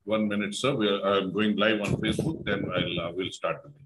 1 minute, sir. I'm going live on Facebook, then we'll start the meeting.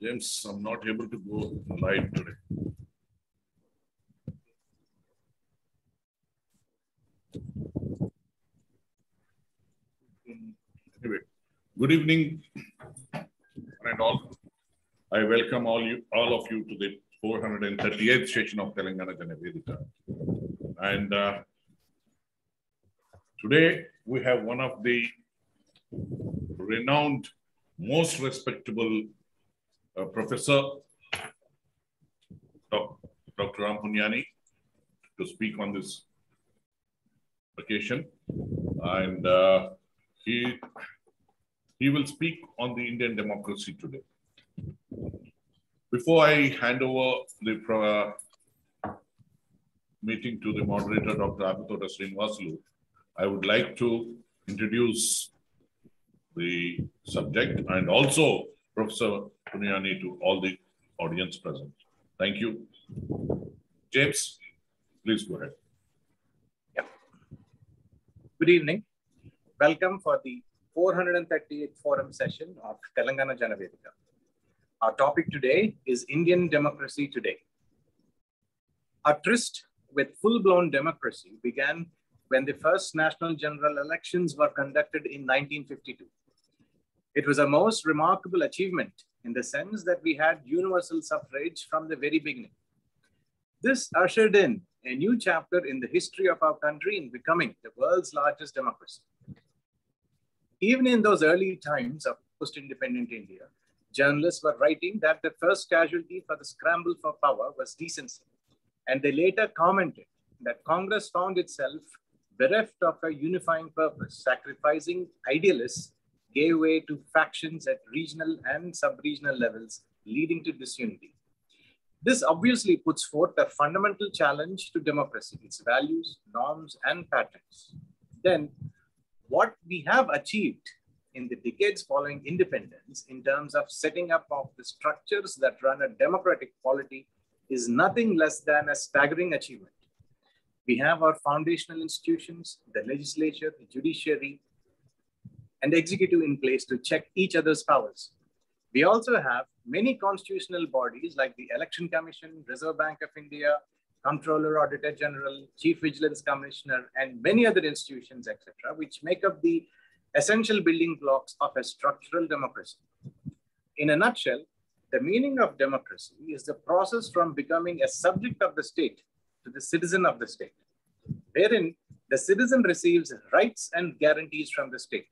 James, I'm not able to go live today. Anyway, good evening, and all. I welcome all of you to the 438th session of Telangana Jana Vedika. And today we have one of the renowned, most respectable Professor Dr. Rampunyani to speak on this occasion, and he will speak on the Indian democracy today. Before I hand over the meeting to the moderator, Dr. Abhitota Srinivasulu, I would like to introduce the subject and also Professor Punyani to all the audience present. Thank you. James, please go ahead. Yeah. Good evening. Welcome for the 438th forum session of Telangana Jana Vedika. Our topic today is Indian democracy today. Our tryst with full-blown democracy began when the first national general elections were conducted in 1952. It was a most remarkable achievement in the sense that we had universal suffrage from the very beginning. This ushered in a new chapter in the history of our country in becoming the world's largest democracy. Even in those early times of post-independent India, journalists were writing that the first casualty for the scramble for power was decency. And they later commented that Congress found itself bereft of a unifying purpose, sacrificing idealists gave way to factions at regional and sub-regional levels, leading to disunity. This obviously puts forth a fundamental challenge to democracy, its values, norms, and patterns. Then, what we have achieved in the decades following independence in terms of setting up of the structures that run a democratic polity is nothing less than a staggering achievement. We have our foundational institutions, the legislature, the judiciary, and the executive in place to check each other's powers. We also have many constitutional bodies like the Election Commission, Reserve Bank of India, Comptroller, Auditor General, Chief Vigilance Commissioner, and many other institutions, etc., which make up the essential building blocks of a structural democracy. In a nutshell, the meaning of democracy is the process from becoming a subject of the state to the citizen of the state, wherein the citizen receives rights and guarantees from the state.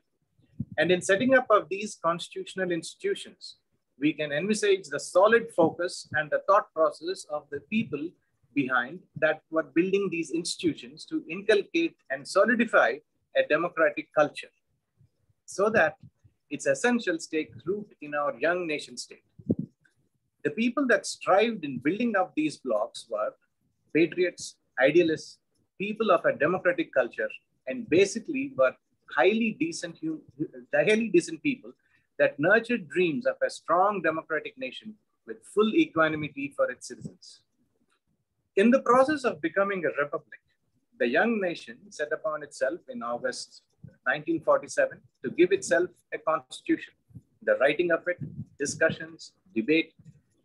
And in setting up of these constitutional institutions, we can envisage the solid focus and the thought process of the people behind that were building these institutions to inculcate and solidify a democratic culture so that its essentials take root in our young nation state. The people that strived in building up these blocks were patriots, idealists, people of a democratic culture, and basically were highly decent people that nurtured dreams of a strong democratic nation with full equanimity for its citizens. In the process of becoming a republic, the young nation set upon itself in August 1947 to give itself a constitution. The writing of it, discussions, debate,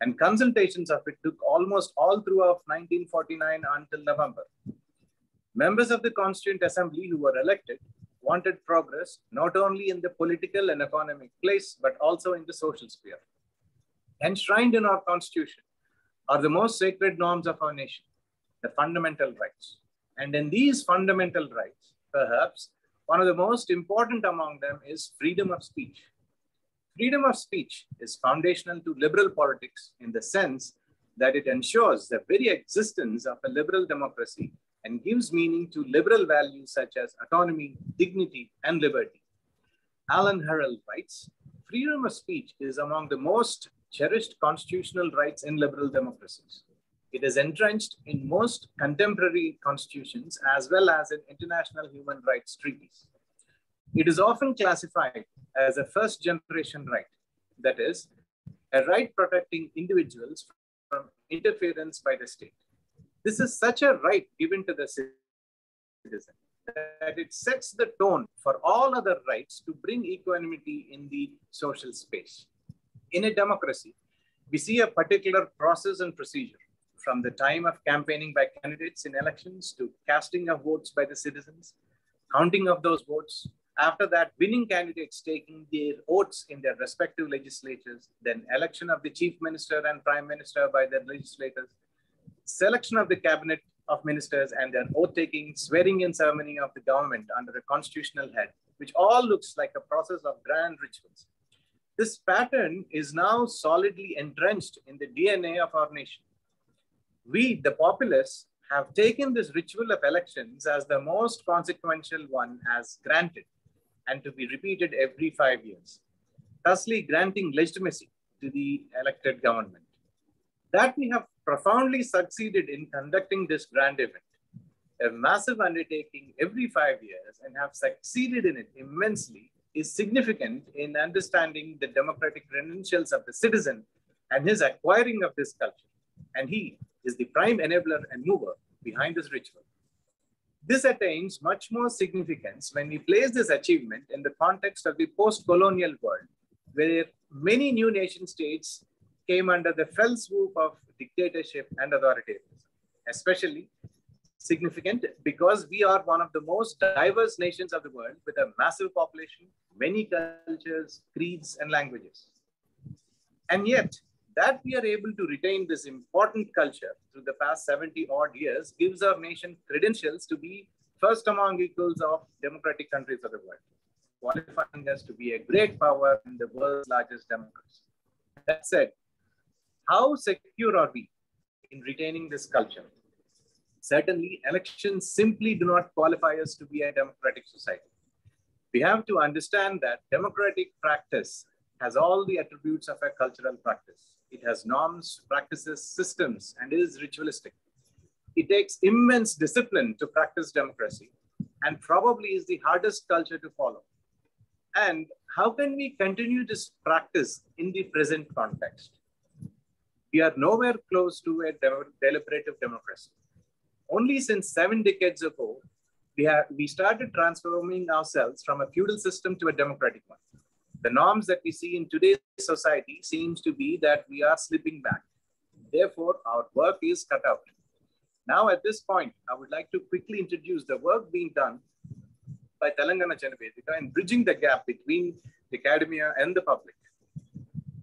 and consultations of it took almost all through of 1949 until November. Members of the Constituent Assembly who were elected wanted progress not only in the political and economic place, but also in the social sphere. Enshrined in our Constitution are the most sacred norms of our nation, the fundamental rights. And in these fundamental rights, perhaps one of the most important among them is freedom of speech. Freedom of speech is foundational to liberal politics in the sense that it ensures the very existence of a liberal democracy and gives meaning to liberal values such as autonomy, dignity, and liberty. Alan Herald writes, freedom of speech is among the most cherished constitutional rights in liberal democracies. It is entrenched in most contemporary constitutions as well as in international human rights treaties. It is often classified as a first generation right, that is, a right protecting individuals from interference by the state. This is such a right given to the citizen that it sets the tone for all other rights to bring equanimity in the social space. In a democracy, we see a particular process and procedure from the time of campaigning by candidates in elections to casting of votes by the citizens, counting of those votes, after that, winning candidates taking their oaths in their respective legislatures, then election of the chief minister and prime minister by their legislators, selection of the cabinet of ministers and their oath-taking, swearing-in ceremony of the government under a constitutional head, which all looks like a process of grand rituals. This pattern is now solidly entrenched in the DNA of our nation. We, the populace, have taken this ritual of elections as the most consequential one as granted and to be repeated every 5 years, thusly granting legitimacy to the elected government. That we have profoundly succeeded in conducting this grand event, a massive undertaking every 5 years, and have succeeded in it immensely, is significant in understanding the democratic credentials of the citizen and his acquiring of this culture. And he is the prime enabler and mover behind this ritual. This attains much more significance when we place this achievement in the context of the post-colonial world, where many new nation states came under the fell swoop of dictatorship and authoritarianism, especially significant because we are one of the most diverse nations of the world with a massive population, many cultures, creeds, and languages. And yet, that we are able to retain this important culture through the past 70 odd years gives our nation credentials to be first among equals of democratic countries of the world, qualifying us to be a great power in the world's largest democracy. That said, how secure are we in retaining this culture? Certainly, elections simply do not qualify us to be a democratic society. We have to understand that democratic practice has all the attributes of a cultural practice. It has norms, practices, systems, and is ritualistic. It takes immense discipline to practice democracy and probably is the hardest culture to follow. And how can we continue this practice in the present context? We are nowhere close to a deliberative democracy. Only since 7 decades ago, we started transforming ourselves from a feudal system to a democratic one. The norms that we see in today's society seems to be that we are slipping back. Therefore, our work is cut out. Now, at this point, I would like to quickly introduce the work being done by Telangana Jana Vedika in bridging the gap between the academia and the public.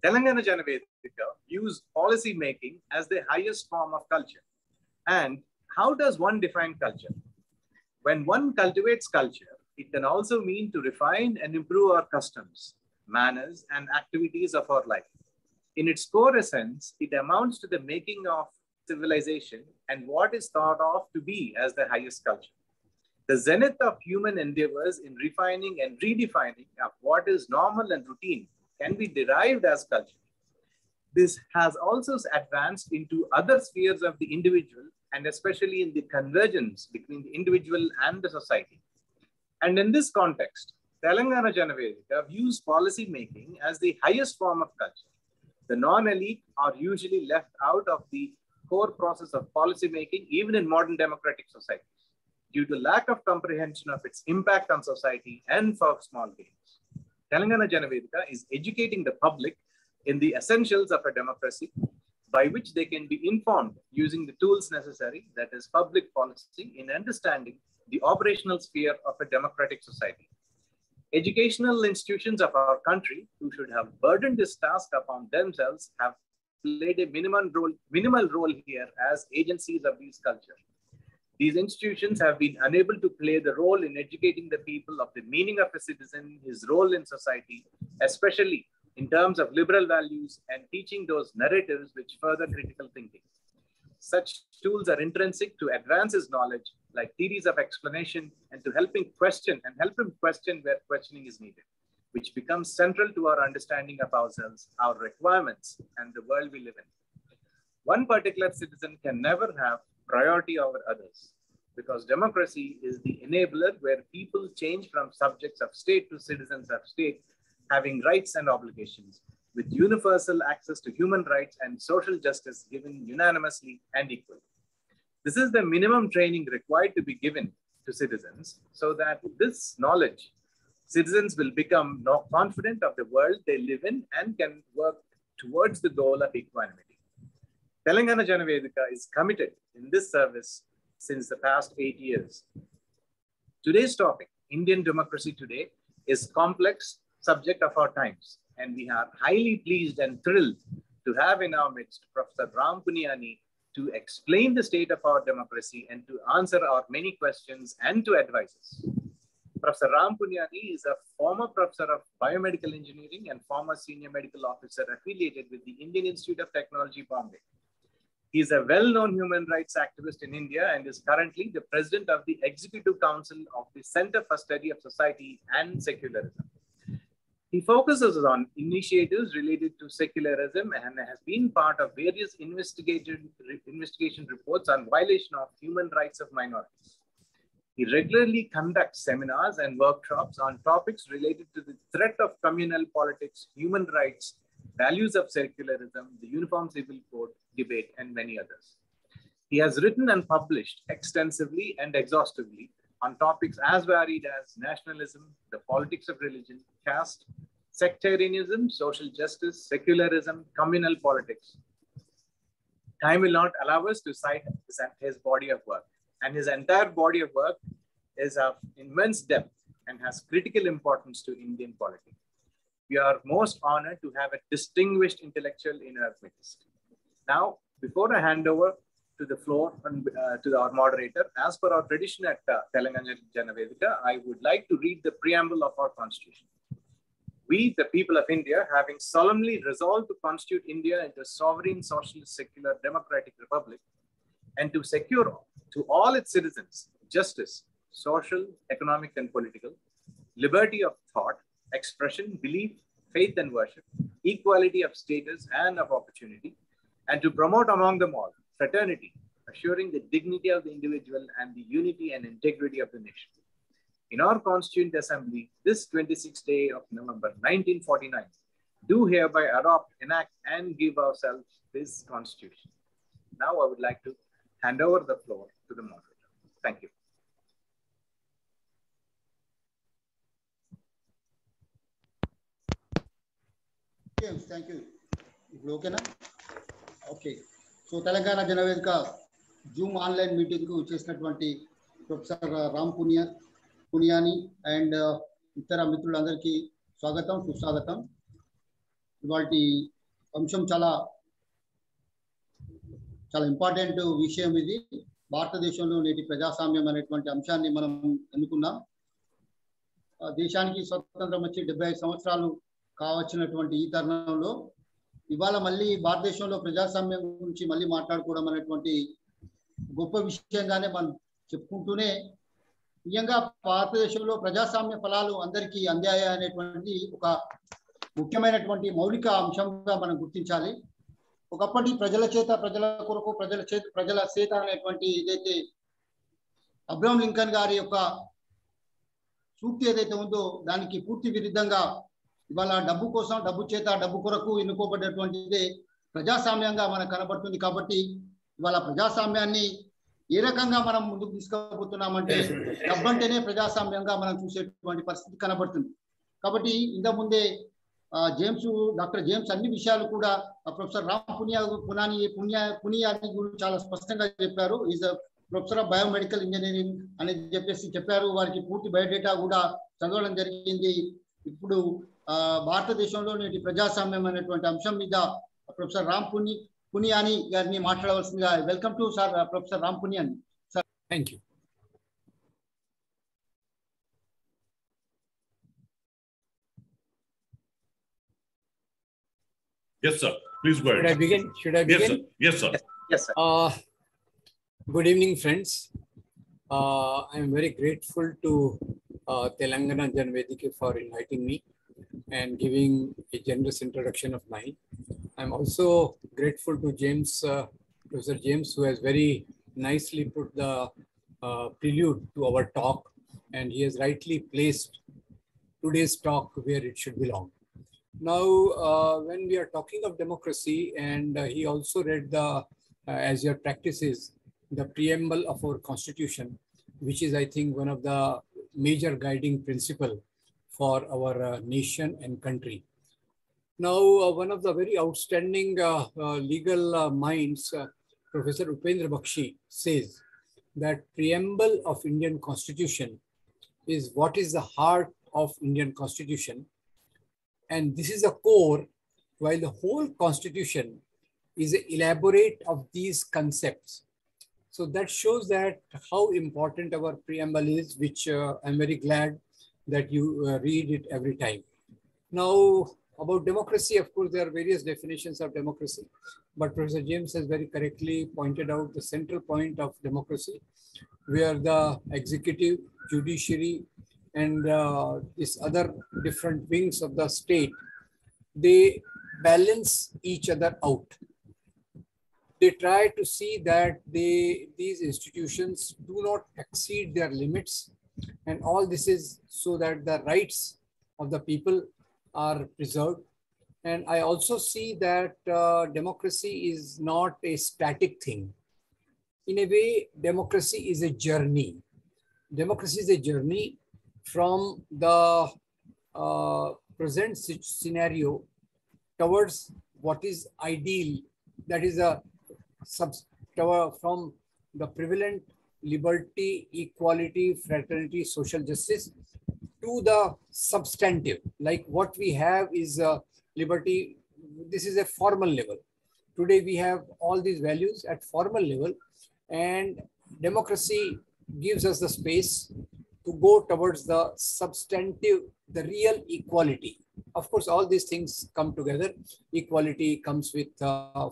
Telangana Jana Vedika views policy making as the highest form of culture. And how does one define culture? When one cultivates culture, it can also mean to refine and improve our customs, manners, and activities of our life. In its core essence, it amounts to the making of civilization and what is thought of to be as the highest culture. The zenith of human endeavors in refining and redefining of what is normal and routine can be derived as culture. This has also advanced into other spheres of the individual and especially in the convergence between the individual and the society. And in this context, Telangana Jana Vedika views policy making as the highest form of culture. The non-elite are usually left out of the core process of policy making, even in modern democratic societies. due to lack of comprehension of its impact on society and for small gains. Telangana Jana Vedika is educating the public in the essentials of a democracy by which they can be informed using the tools necessary, that is public policy, in understanding the operational sphere of a democratic society. Educational institutions of our country, who should have burdened this task upon themselves, have played a minimal role here as agencies of these culture. These institutions have been unable to play the role in educating the people of the meaning of a citizen, his role in society, especially in terms of liberal values and teaching those narratives which further critical thinking. Such tools are intrinsic to advance his knowledge, like theories of explanation, and to help him question where questioning is needed, which becomes central to our understanding of ourselves, our requirements, and the world we live in. One particular citizen can never have priority over others, because democracy is the enabler where people change from subjects of state to citizens of state, having rights and obligations, with universal access to human rights and social justice given unanimously and equally. This is the minimum training required to be given to citizens, so that this knowledge, citizens will become more confident of the world they live in and can work towards the goal of equanimity. Telangana Jana Vedika is committed in this service since the past 8 years. Today's topic, Indian democracy today, is complex subject of our times, and we are highly pleased and thrilled to have in our midst Professor Ram Punyani to explain the state of our democracy and to answer our many questions and to advise us. Professor Ram Punyani is a former professor of biomedical engineering and former senior medical officer affiliated with the Indian Institute of Technology, Bombay. He is a well-known human rights activist in India and is currently the president of the Executive Council of the Center for Study of Society and Secularism. He focuses on initiatives related to secularism and has been part of various investigation reports on violation of human rights of minorities. He regularly conducts seminars and workshops on topics related to the threat of communal politics, human rights, values of secularism, the Uniform Civil Code debate, and many others. He has written and published extensively and exhaustively on topics as varied as nationalism, the politics of religion, caste, sectarianism, social justice, secularism, communal politics. Time will not allow us to cite his body of work, and his entire body of work is of immense depth and has critical importance to Indian politics. We are most honored to have a distinguished intellectual in our midst. Now, before I hand over to the floor to our moderator, as per our tradition at Telangana Jana Vedika, I would like to read the preamble of our Constitution. We, the people of India, having solemnly resolved to constitute India into a sovereign, socialist, secular, democratic republic, and to secure to all its citizens justice, social, economic, and political, liberty of thought, expression, belief, faith, and worship, equality of status and of opportunity, and to promote among them all fraternity, assuring the dignity of the individual and the unity and integrity of the nation. In our Constituent Assembly, this 26th day of November 1949, do hereby adopt, enact, and give ourselves this Constitution. Now I would like to hand over the floor to the moderator. Thank you. James, thank you. Okay, na? Okay. So Telangana Jana Vedika Zoom online meeting ku chesnatvanti Professor Ram Punyani and itara mitrulandariki swagatam suswagatam. Ivalti అంశం చాలా important విషయం. ఇది భారతదేశంలో నేటి ప్రజాస్వామ్యం అనేటువంటి అంశాన్ని మనం ఎన్నుకున్నాం. దేశానికి స్వతంత్రం వచ్చి 75 సంవత్సరాలు కావచ్చినటువంటి ఈ తరుణంలో ఇవాళ మళ్ళీ భారతదేశంలో ప్రజాస్వామ్యం గురించి మళ్ళీ మాట్లాడుకోవడం అనేటువంటి గొప్ప విషయంగానే మనం చెప్పుకుంటూనే, నిజంగా భారతదేశంలో ప్రజాస్వామ్య ఫలాలు అందరికీ అందాయి అనేటువంటి ఒక ముఖ్యమైనటువంటి మౌలిక అంశంగా మనం గుర్తించాలి. ఒకప్పటి ప్రజల చేత ప్రజల కొరకు ప్రజల చేత అనేటువంటి ఏదైతే అబ్రహం లింకన్ గారి యొక్క సూక్తి ఏదైతే ఉందో దానికి పూర్తి విరుద్ధంగా ఇవాళ డబ్బు కోసం, డబ్బు చేత, డబ్బు కొరకు ఎన్నుకోబడినటువంటిదే ప్రజాస్వామ్యంగా మనకు కనబడుతుంది. కాబట్టి ఇవాళ ప్రజాస్వామ్యాన్ని ఏ రకంగా మనం ముందుకు తీసుకుపోతున్నామంటే డబ్బంటేనే ప్రజాస్వామ్యంగా మనం చూసేటువంటి పరిస్థితి కనబడుతుంది. కాబట్టి ఇంతకు ముందే డాక్టర్ జేమ్స్ అన్ని విషయాలు కూడా ప్రొఫెసర్ రామ్ పునియాని గురించి చాలా స్పష్టంగా చెప్పారు. Is professor of biomedical engineering అనేది చెప్పారు. వారికి పూర్తి బయోడేటా కూడా చదవడం జరిగింది. ఇప్పుడు భారతదేశంలో నేటి ప్రజాస్వామ్యం అనేటువంటి అంశం మీద ప్రొఫెసర్ రామ్ పునియాని గారిని మాట్లాడవలసిందిగా. Welcome to sir professor Ram Puniyani sir. Thank you. Yes, sir. Please go ahead. Should I begin? Yes, sir. Yes, sir. Good evening, friends. I am very grateful to Telangana Jana Vedika for inviting me and giving a generous introduction of mine. I am also grateful to Professor James, who has very nicely put the prelude to our talk, and he has rightly placed today's talk where it should belong. Now, when we are talking of democracy, and he also read as your practice is, the Preamble of Our Constitution, which is, I think, one of the major guiding principle for our nation and country. Now, one of the very outstanding legal minds, Professor Upendra Bakshi, says that Preamble of Indian Constitution is what is the heart of Indian Constitution. And this is the core, while the whole Constitution is an elaborate of these concepts. So that shows that how important our preamble is, which I'm very glad that you read it every time. Now, about democracy, of course, there are various definitions of democracy, but Professor James has very correctly pointed out the central point of democracy, where the executive, judiciary, and these other different wings of the state, they balance each other out. They try to see that these institutions do not exceed their limits, and all this is so that the rights of the people are preserved. And I also see that democracy is not a static thing. In a way, democracy is a journey. Democracy is a journey from the present scenario towards what is ideal, that is from the prevalent liberty, equality, fraternity, social justice, to the substantive. Like what we have is liberty. This is a formal level. Today we have all these values at formal level, and democracy gives us the space to go towards the substantive, the real equality. Of course, all these things come together. Equality comes with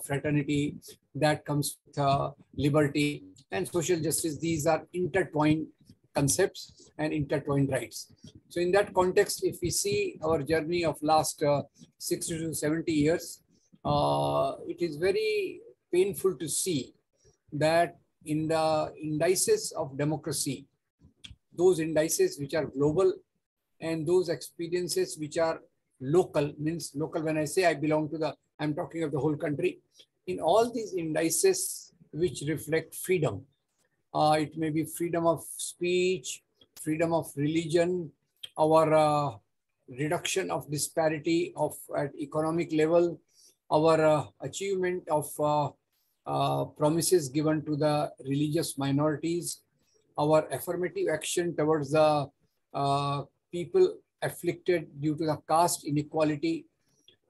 fraternity, that comes with liberty, and social justice. These are intertwined concepts and intertwined rights. So in that context, if we see our journey of last 60 to 70 years, it is very painful to see that in the indices of democracy, those indices which are global and those experiences which are local, means local when I say I belong to I'm talking of the whole country. In all these indices which reflect freedom, it may be freedom of speech, freedom of religion, our reduction of disparity at economic level, our achievement of promises given to the religious minorities, our affirmative action towards the people afflicted due to the caste inequality,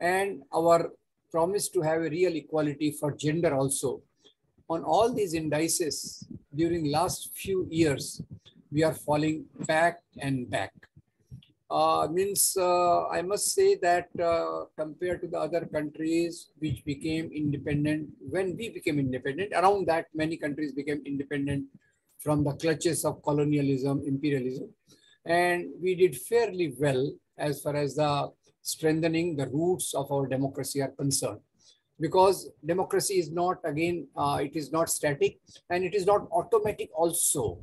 and our promise to have a real equality for gender also. On all these indices, during last few years, we are falling back and back. I must say that compared to the other countries which became independent, when we became independent, around that many countries became independent from the clutches of colonialism, imperialism. And we did fairly well as far as the strengthening the roots of our democracy are concerned. Because democracy is not, again, it is not static, and it is not automatic also.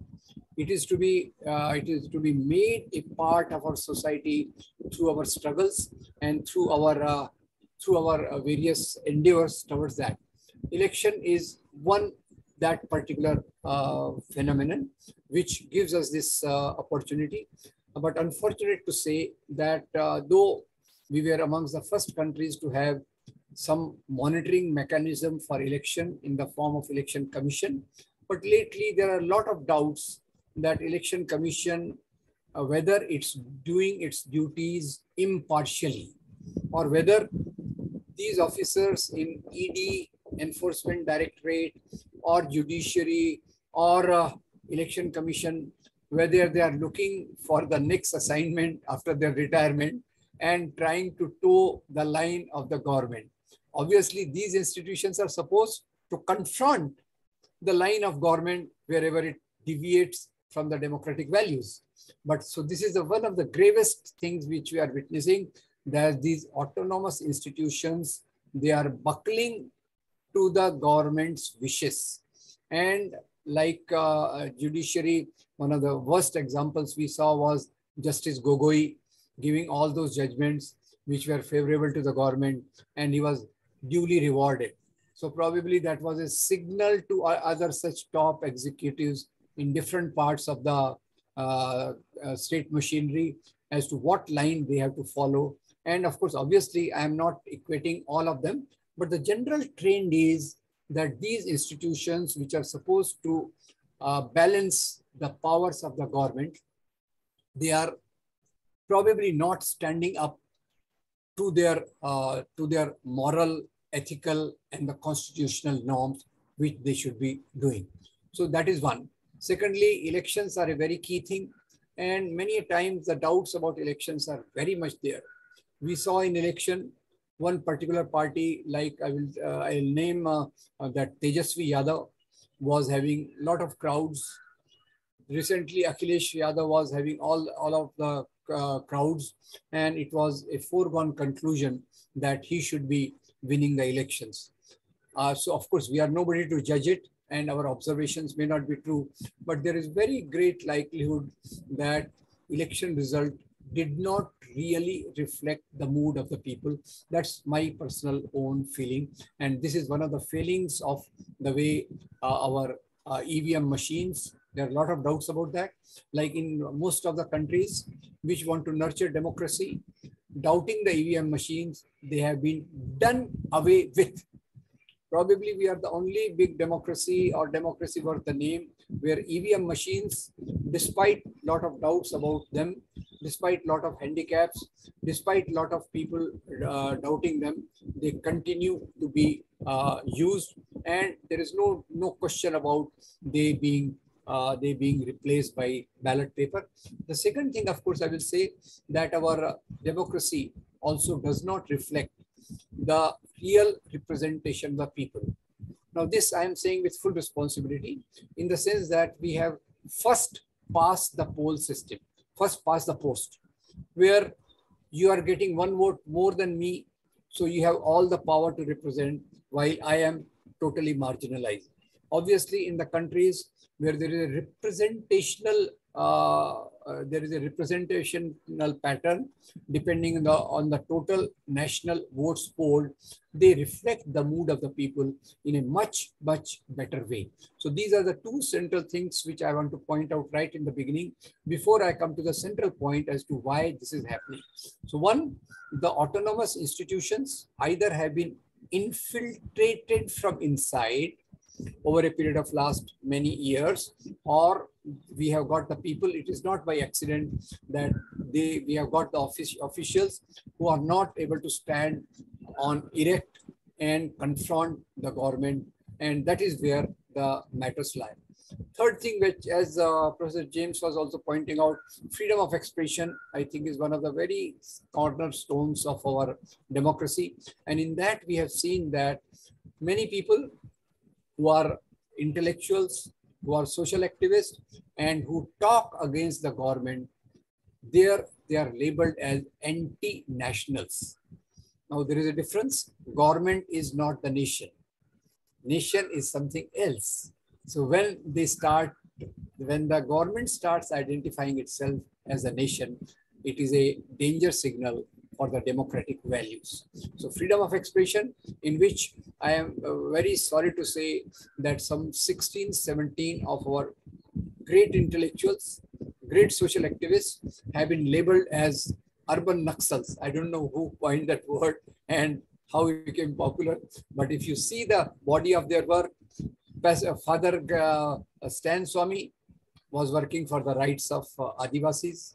It is to be made a part of our society through our struggles and through our various endeavors towards that. Election is one that particular phenomenon, which gives us this opportunity. But unfortunate to say that though we were amongst the first countries to have some monitoring mechanism for election in the form of election commission, but lately there are a lot of doubts that election commission, whether it's doing its duties impartially, or whether these officers in ED, Enforcement Directorate, or Judiciary, or Election Commission, whether they are looking for the next assignment after their retirement and trying to toe the line of the government. Obviously, these institutions are supposed to confront the line of government wherever it deviates from the democratic values. But so this is one of the gravest things which we are witnessing, that these autonomous institutions, they are buckling to the government's wishes. And like judiciary, one of the worst examples we saw was Justice Gogoi giving all those judgments which were favorable to the government, and he was duly rewarded. So probably that was a signal to other such top executives in different parts of the state machinery as to what line they have to follow. And of course, obviously, I am not equating all of them, but the general trend is that these institutions, which are supposed to balance the powers of the government, they are probably not standing up to their moral, ethical, and the constitutional norms which they should be doing. So that is one. Secondly, elections are a very key thing, and many times the doubts about elections are very much there. We saw in election one particular party, like I'll name that TJV Yadav was having a lot of crowds. Recently, Akhilesh Yadav was having all of the crowds, and it was a foregone conclusion that he should be winning the elections. So of course, we are nobody to judge it, and our observations may not be true, but there is very great likelihood that election result did not really reflect the mood of the people. That's my personal own feeling. And this is one of the failings of the way our EVM machines, there are a lot of doubts about that. Like in most of the countries which want to nurture democracy, doubting the EVM machines, they have been done away with. Probably we are the only big democracy or democracy worth the name where EVM machines, despite a lot of doubts about them, despite a lot of handicaps, despite a lot of people doubting them, they continue to be used, and there is no question about they being replaced by ballot paper. The second thing, of course, I will say that our democracy also does not reflect the real representation of the people. Now, this I am saying with full responsibility, in the sense that we have first passed the poll system, first past the post, where you are getting one vote more than me, so you have all the power to represent, while I am totally marginalized. Obviously, in the countries where there is a representational pattern, depending on the total national votes polled, they reflect the mood of the people in a much better way. So these are the two central things which I want to point out right in the beginning, before I come to the central point as to why this is happening. So one, the autonomous institutions either have been infiltrated from inside over a period of last many years, or we have got the people. It is not by accident that we have got the officials who are not able to stand on erect and confront the government, and that is where the matters lie. Third thing, which as Professor James was also pointing out, freedom of expression, I think, is one of the very cornerstones of our democracy. And in that, we have seen that many people who are intellectuals, who are social activists, and who talk against the government, they are labeled as anti-nationals. Now, there is a difference. Government is not the nation. Nation is something else. So when the government starts identifying itself as a nation, it is a danger signal for the democratic values. So freedom of expression, in which I am very sorry to say that some 16, 17 of our great intellectuals, great social activists have been labeled as urban Naxals. I don't know who coined that word and how it became popular, but if you see the body of their work, Father Stan Swami was working for the rights of Adivasis.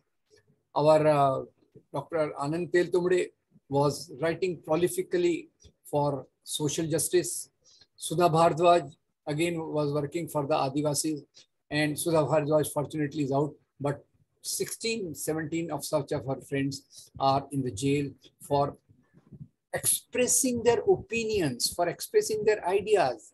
Our Dr. Anand Teltumde was writing prolifically for social justice. Sudha Bhardwaj again was working for the Adivasis, and Sudha Bhardwaj fortunately is out, but 16, 17 of such of her friends are in the jail for expressing their opinions, for expressing their ideas.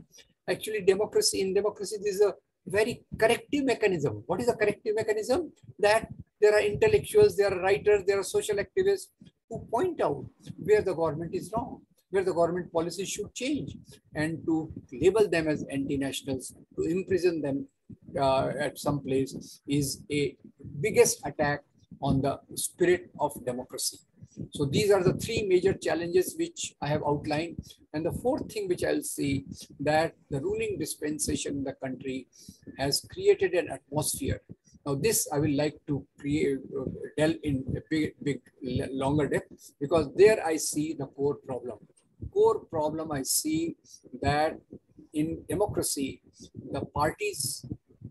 Actually, in democracy, this is a very corrective mechanism. What is a corrective mechanism? That there are intellectuals, there are writers, there are social activists who point out where the government is wrong, where the government policy should change, and to label them as anti-nationals, to imprison them at some place is a biggest attack on the spirit of democracy. So these are the three major challenges which I have outlined. And the fourth thing which I'll see, that the ruling dispensation in the country has created an atmosphere. Now this I will like to delve in a big, longer depth, because there I see the core problem. Core problem I see that in democracy, the parties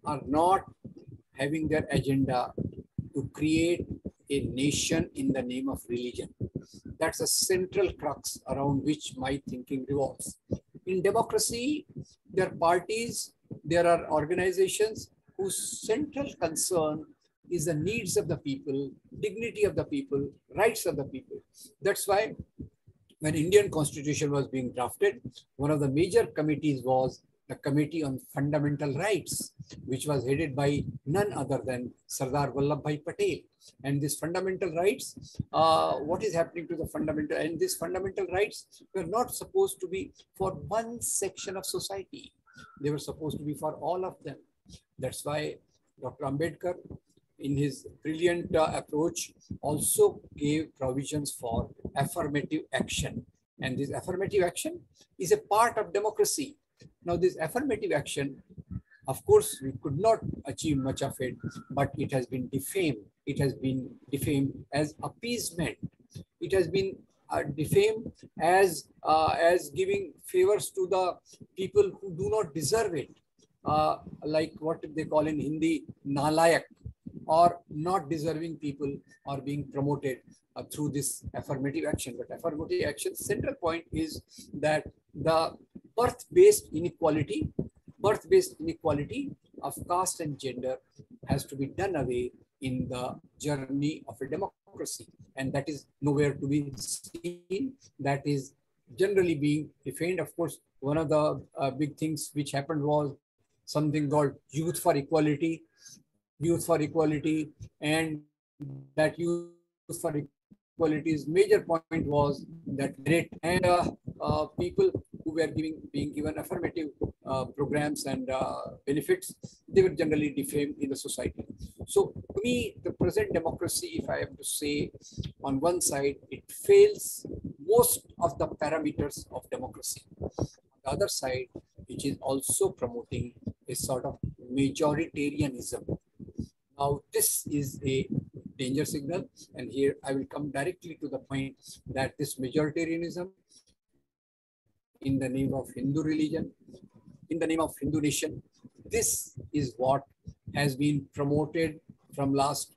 are not having their agenda to create a nation in the name of religion. That's a central crux around which my thinking revolves. In democracy, there are parties, there are organizations whose central concern is the needs of the people, dignity of the people, rights of the people. That's why when Indian Constitution was being drafted, one of the major committees was the Committee on Fundamental Rights, which was headed by none other than Sardar Vallabhbhai Patel. And these fundamental rights, what is happening to the fundamental, and these fundamental rights were not supposed to be for one section of society. They were supposed to be for all of them. That's why Dr. Ambedkar, in his brilliant approach, also gave provisions for affirmative action. And this affirmative action is a part of democracy. Now, this affirmative action, of course, we could not achieve much of it, but it has been defamed. It has been defamed as appeasement. It has been defamed as giving favors to the people who do not deserve it, like what they call in Hindi, nalayak, or not deserving people are being promoted through this affirmative action. But affirmative action's central point is that the birth-based inequality of caste and gender has to be done away in the journey of a democracy. And that is nowhere to be seen. That is generally being defamed. Of course, one of the big things which happened was something called Youth for Equality, and that Youth for Equality's major point was that merit and people who were being given affirmative programs and benefits, they were generally defamed in the society. So to me, the present democracy, if I have to say, on one side, it fails most of the parameters of democracy. On the other side, which is also promoting a sort of majoritarianism. Now, this is a danger signal, and here I will come directly to the point that this majoritarianism in the name of Hindu religion, in the name of Hindu nation, this is what has been promoted from last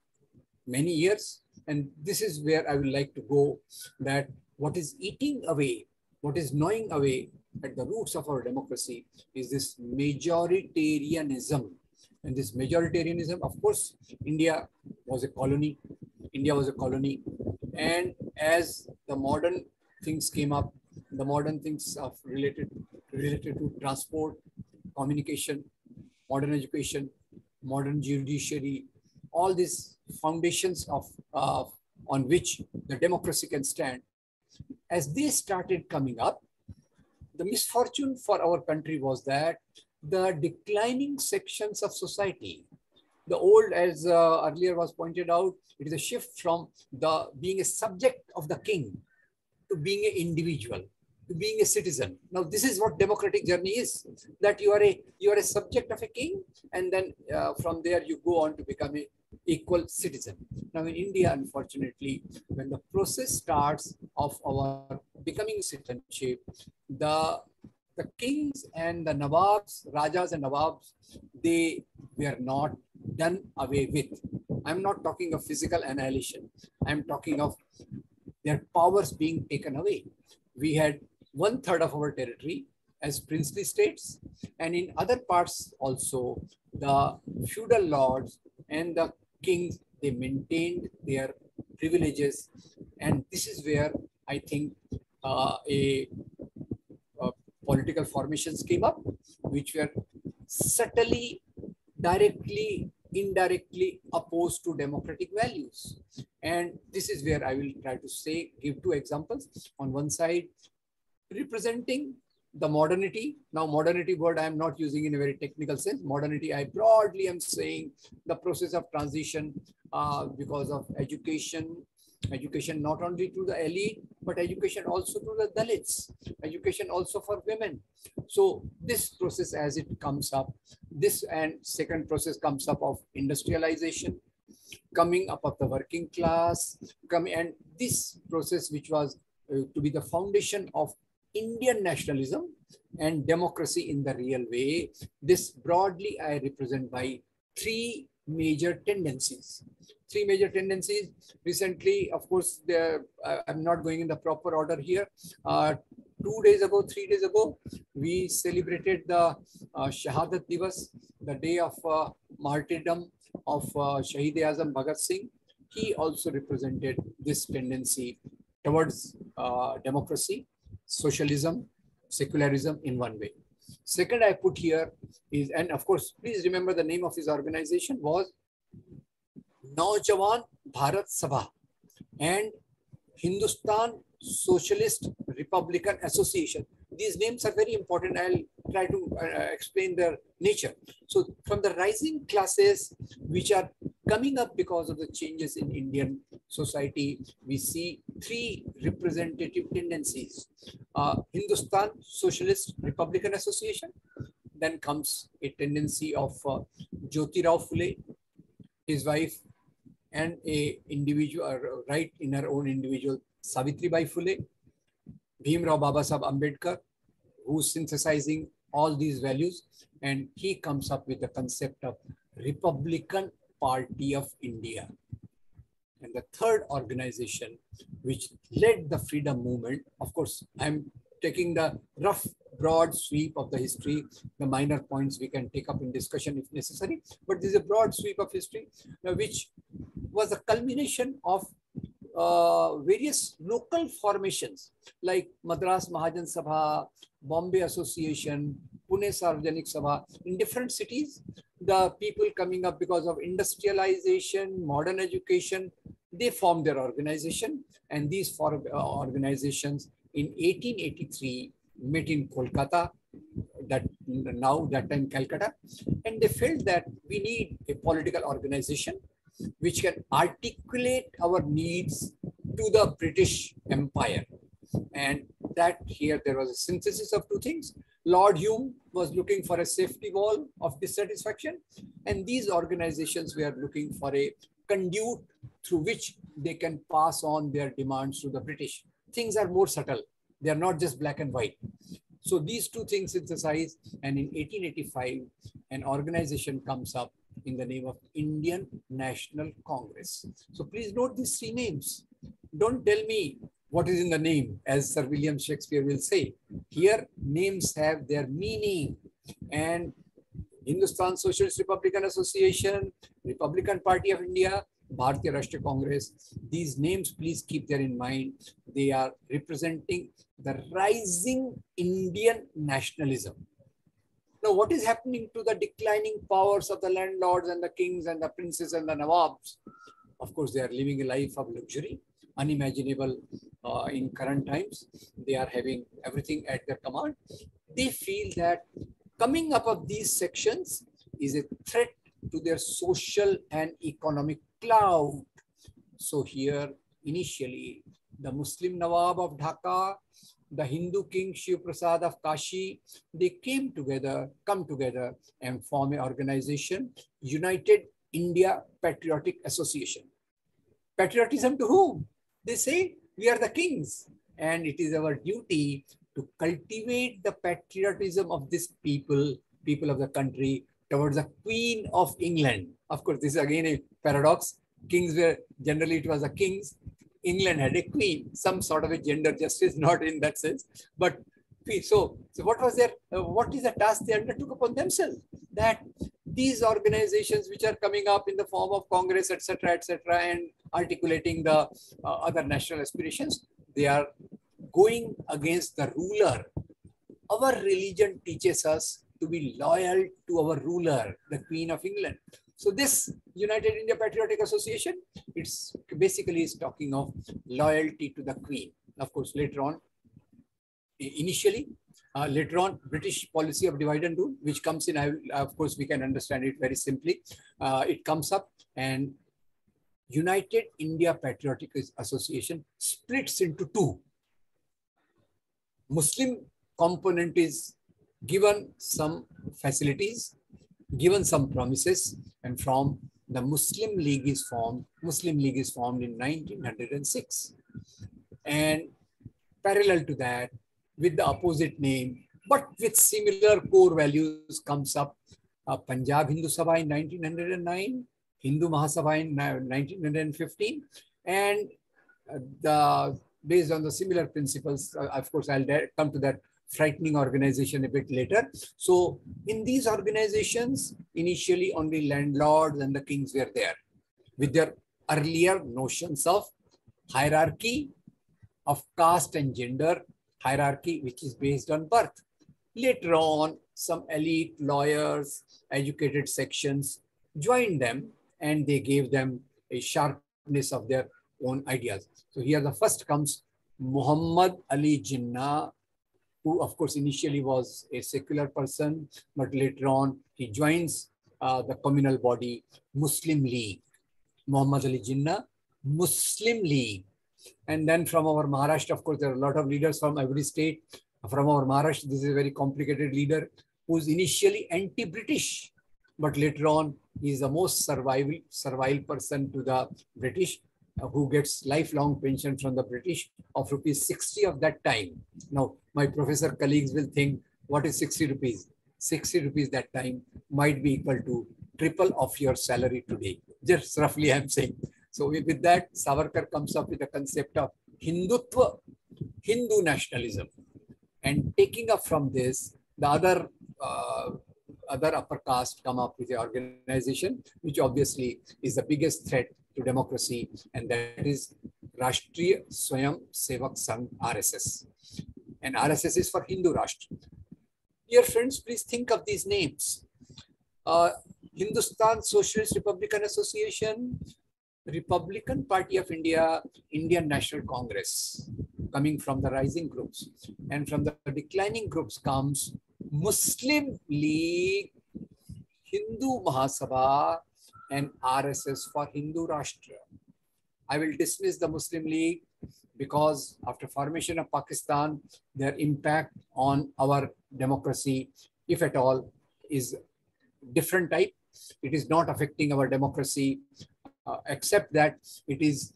many years, and this is where I would like to go, that what is eating away, what is gnawing away at the roots of our democracy is this majoritarianism. And this majoritarianism, of course, India was a colony. And as the modern things came up, the modern things of related to transport, communication, modern education, modern judiciary, all these foundations of on which the democracy can stand, as they started coming up, the misfortune for our country was that the declining sections of society, The old, as earlier was pointed out, it is a shift from being a subject of the king to being an individual, to being a citizen. Now, this is what democratic journey is, that you are a subject of a king, and then from there you go on to become an equal citizen. Now, in India, unfortunately, when the process starts of our becoming citizenship, the kings and the Nawabs, Rajas and Nawabs, they were not done away with. I'm not talking of physical annihilation. I'm talking of their powers being taken away. We had 1/3 of our territory as princely states, and in other parts also, the feudal lords and the kings, they maintained their privileges. And this is where I think political formations came up, which were subtly, directly, indirectly opposed to democratic values. And this is where I will try to give two examples. On one side, representing the modernity. Now, modernity word I am not using in a very technical sense. Modernity, I broadly am saying the process of transition because of education not only to the elite, but education also to the Dalits, education also for women. So this process, as it comes up, this and second process comes up of industrialization, coming up of the working class, and this process, which was to be the foundation of Indian nationalism and democracy in the real way, this broadly I represent by three major tendencies. Recently, of course, I'm not going in the proper order here. 3 days ago, we celebrated the Shahadat Divas, the day of martyrdom of Shahid-e-Azam Bhagat Singh. He also represented this tendency towards democracy, socialism, secularism in one way. Second I put here is, and of course, please remember the name of his organization was Naujawan Bharat Sabha and Hindustan Socialist Republican Association. These names are very important. I'll try to explain their nature. So from the rising classes which are coming up because of the changes in Indian society, we see three representative tendencies. Hindustan Socialist Republican Association, then comes a tendency of Jyotirao Phule, his wife, and a individual, right in her own individual, Savitribai Phule, Bhimrao Babasaheb Ambedkar, who's synthesizing all these values, and he comes up with the concept of Republican Party of India. And the third organization which led the freedom movement, of course, I'm taking the rough, broad sweep of the history. The minor points we can take up in discussion if necessary, but this is a broad sweep of history, which was a culmination of various local formations like Madras Mahajan Sabha, Bombay Association, Pune Sarvajanik Sabha. In different cities, the people coming up because of industrialization, modern education, they formed their organization, and these organizations in 1883 met in Kolkata, that time Calcutta, and they felt that we need a political organization which can articulate our needs to the British Empire. And that here there was a synthesis of two things. Lord Hume was looking for a safety wall of dissatisfaction, and these organizations were looking for a conduit through which they can pass on their demands to the British. Things are more subtle. They are not just black and white. So these two things synthesize, and in 1885, an organization comes up in the name of Indian National Congress. So please note these three names. Don't tell me what is in the name, as Sir William Shakespeare will say. Here, names have their meaning. And Hindustan Socialist Republican Association, Republican Party of India, Bharatiya Rashtriya Congress, these names, please keep them in mind. They are representing the rising Indian nationalism. Now, what is happening to the declining powers of the landlords and the kings and the princes and the nawabs? Of course, they are living a life of luxury, unimaginable in current times. They are having everything at their command. They feel that coming up of these sections is a threat to their social and economic clout. So here, initially, the Muslim Nawab of Dhaka, the Hindu king Shiv Prasad of Kashi, they come together and form an organization, United India Patriotic Association. Patriotism to whom? They say, we are the kings, and it is our duty to cultivate the patriotism of this people of the country towards the Queen of England. Of course, this is again a paradox. Kings were, generally it was the kings. England had a queen, some sort of a gender justice, not in that sense. But so what was their, what is the task they undertook upon themselves? That these organizations which are coming up in the form of Congress, etc., and articulating the other national aspirations, they are going against the ruler. Our religion teaches us to be loyal to our ruler, the Queen of England. So this United India Patriotic Association, it's basically is talking of loyalty to the Queen. Of course, later on, later on, British policy of divide and rule, which comes in, of course, we can understand it very simply. It comes up, and United India Patriotic Association splits into two. Muslim component is given some facilities, given some promises, and from the Muslim League is formed. Muslim League is formed in 1906. And parallel to that, with the opposite name, but with similar core values, comes up Punjab Hindu Sabha in 1909, Hindu Mahasabha in 1915, and based on the similar principles, of course, I'll come to that frightening organization a bit later. So in these organizations, initially only landlords and the kings were there with their earlier notions of hierarchy, of caste and gender hierarchy, which is based on birth. Later on, some elite lawyers, educated sections joined them, and they gave them a sharpness of their own ideas. So here the first comes Muhammad Ali Jinnah, who of course initially was a secular person, but later on he joins the communal body Muslim League. Muhammad Ali Jinnah, Muslim League. And then from our Maharashtra, of course, there are a lot of leaders from every state. From our Maharashtra, this is a very complicated leader who is initially anti-British, but later on he is the most servile person to the British, who gets lifelong pension from the British of rupees 60 of that time. Now, my professor colleagues will think, what is 60 rupees? 60 rupees that time might be equal to triple of your salary today. Just roughly I'm saying. So with that, Savarkar comes up with the concept of Hindutva, Hindu nationalism. And taking up from this, the other upper caste come up with the organization, which obviously is the biggest threat to democracy, and that is Rashtriya Swayam Sevak Sangh, RSS. And RSS is for Hindu Rashtra. Dear friends, please think of these names. Hindustan Socialist Republican Association, Republican Party of India, Indian National Congress, coming from the rising groups. And from the declining groups comes Muslim League, Hindu Mahasabha, and RSS for Hindu Rashtra. I will dismiss the Muslim League because after formation of Pakistan, their impact on our democracy, if at all, is different type. It is not affecting our democracy, except that it is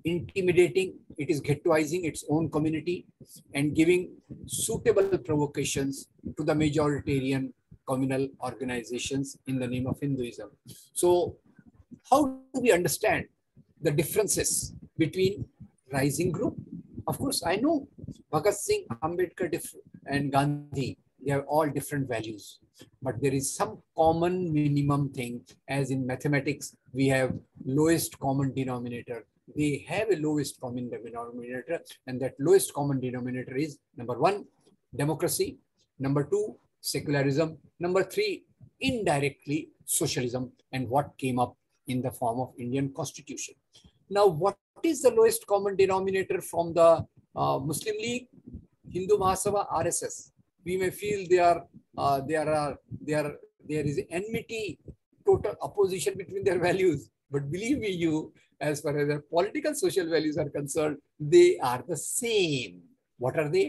intimidating, it is ghettoizing its own community and giving suitable provocations to the majoritarian communal organizations in the name of Hinduism. So how do we understand the differences between rising group? Of course, I know Bhagat Singh, Ambedkar and Gandhi, they have all different values, but there is some common minimum thing, as in mathematics, we have lowest common denominator. They have a lowest common denominator, and that lowest common denominator is number 1, democracy, number 2, secularism, number 3, indirectly socialism, and what came up in the form of Indian Constitution. Now, what is the lowest common denominator from the Muslim League, Hindu Mahasabha, RSS? We may feel there is enmity total opposition between their values. But believe me, as far as their political social values are concerned, they are the same. What are they?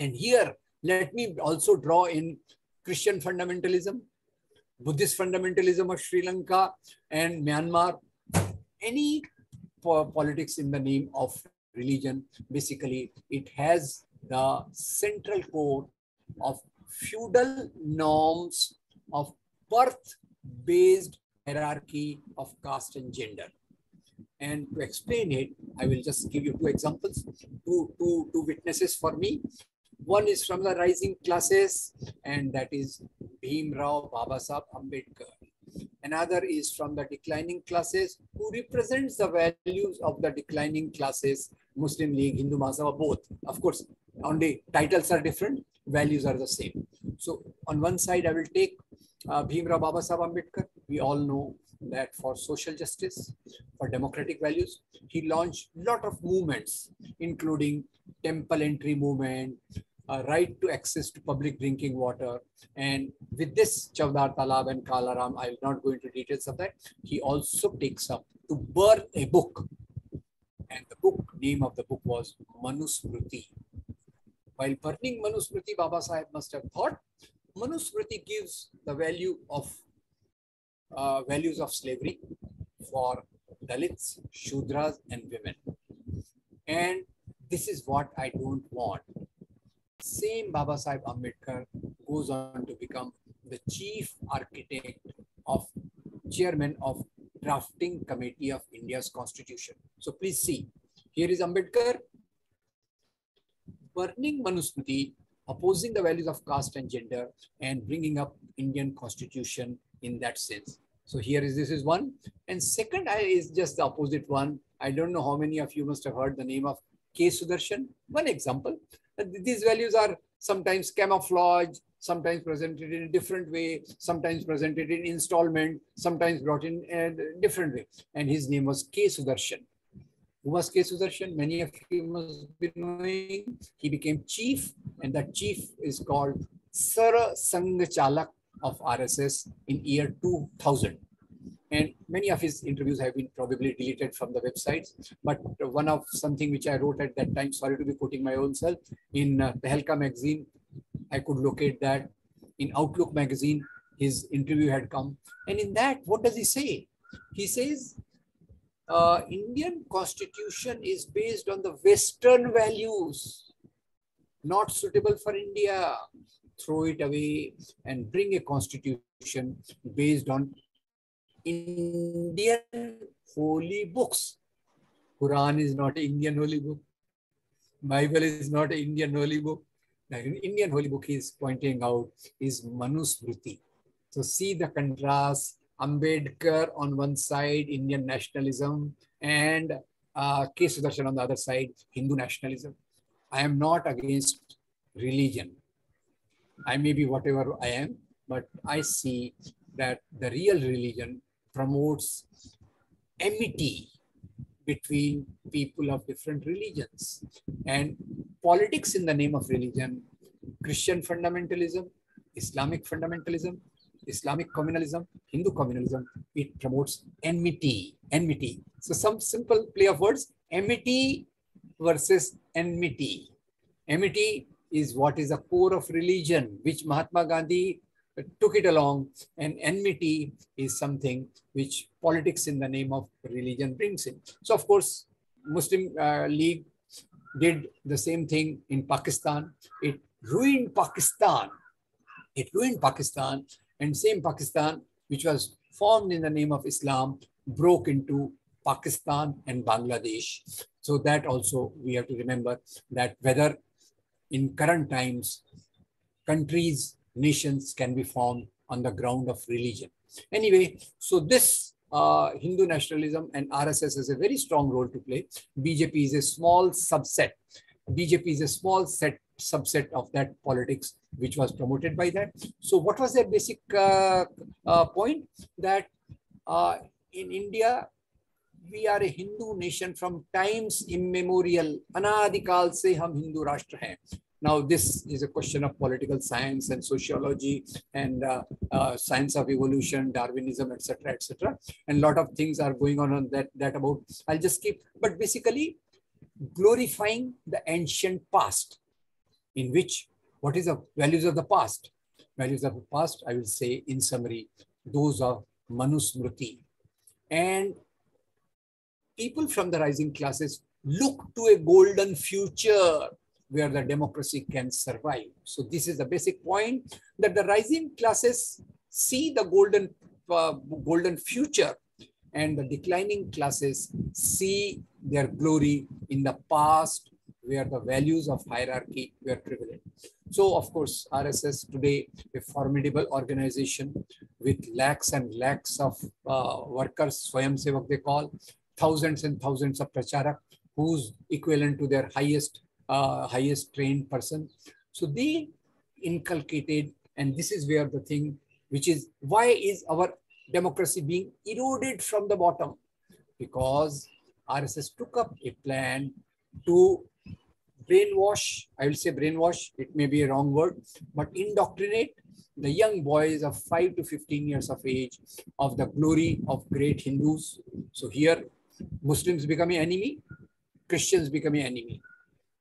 And here, let me also draw in Christian fundamentalism, Buddhist fundamentalism of Sri Lanka and Myanmar, any politics in the name of religion. Basically, it has the central core of feudal norms of birth-based hierarchy of caste and gender. And to explain it, I will just give you two examples, two witnesses for me. One is from the rising classes, and that is Bhim Rao Babasaheb Ambedkar. Another is from the declining classes, who represents the values of the declining classes, Muslim League, Hindu Mahasabha, both. Of course, only titles are different, values are the same. So on one side, I will take Bhim Rao Babasaheb Ambedkar. We all know that for social justice, for democratic values, he launched a lot of movements, including temple entry movement, right to access to public drinking water. And with this Chavdar Talab and Kalaram, I will not go into details of that. He also takes up to burn a book. And the name of the book was Manusmriti. While burning Manusmriti, Baba Sahib must have thought, Manusmriti gives the value of values of slavery for Dalits, Shudras, and women. And this is what I don't want. Same Baba Sahib Ambedkar goes on to become the chief architect of chairman of drafting committee of India's constitution. So please see, here is Ambedkar burning Manusmriti, opposing the values of caste and gender, and bringing up Indian constitution in that sense. So here is, this is one. And second is just the opposite one. I don't know how many of you must have heard the name of K. Sudarshan. One example. These values are sometimes camouflaged, sometimes presented in a different way, sometimes presented in installment, sometimes brought in a different way. And his name was K. Sudarshan. Who was K. Sudarshan? Many of you must be knowing. He became chief, and that chief is called Sar Sangh Chalak of RSS in year 2000. And many of his interviews have been probably deleted from the websites. But one of something which I wrote at that time, sorry to be quoting my own self, in Tehelka magazine, I could locate that. In Outlook magazine, his interview had come. And in that, what does he say? He says, Indian constitution is based on the Western values, not suitable for India. Throw it away and bring a constitution based on Indian holy books. Quran is not an Indian holy book. Bible is not an Indian holy book. The Indian holy book he is pointing out is Manusmriti. So see the contrast. Ambedkar on one side, Indian nationalism, and K. Sudarshan on the other side, Hindu nationalism. I am not against religion. I may be whatever I am, but I see that the real religion promotes enmity between people of different religions. And politics in the name of religion, Christian fundamentalism, Islamic fundamentalism, Islamic communalism, Hindu communalism, it promotes enmity. Enmity. So some simple play of words, enmity versus enmity. Enmity is what is the core of religion, which Mahatma Gandhi took it along, and enmity is something which politics in the name of religion brings in. So of course, Muslim League did the same thing in Pakistan. It ruined Pakistan. It ruined Pakistan, and same Pakistan, which was formed in the name of Islam, broke into Pakistan and Bangladesh. So that also we have to remember that whether in current times, countries, nations can be formed on the ground of religion. Anyway, so this Hindu nationalism and RSS has a very strong role to play. BJP is a small subset. BJP is a small subset of that politics which was promoted by that. So what was their basic point? That in India, we are a Hindu nation from times immemorial. Anadikal se hum Hindu rashtra hain. Now, this is a question of political science and sociology and science of evolution, Darwinism, etc., etc. And a lot of things are going on that about. I'll just keep, but basically glorifying the ancient past, in which what is the values of the past? Values of the past, I will say in summary, those are Manusmriti. And people from the rising classes look to a golden future where the democracy can survive. So this is the basic point, that the rising classes see the golden future, and the declining classes see their glory in the past, where the values of hierarchy were prevalent. So, of course, RSS today, a formidable organization with lakhs and lakhs of workers, Swayamsevak they call, thousands and thousands of pracharak, who's equivalent to their highest trained person. So they inculcated, and this is where the thing, which is why is our democracy being eroded from the bottom? Because RSS took up a plan to brainwash, I will say brainwash, it may be a wrong word, but indoctrinate the young boys of 5 to 15 years of age of the glory of great Hindus. So here, Muslims become an enemy, Christians become an enemy.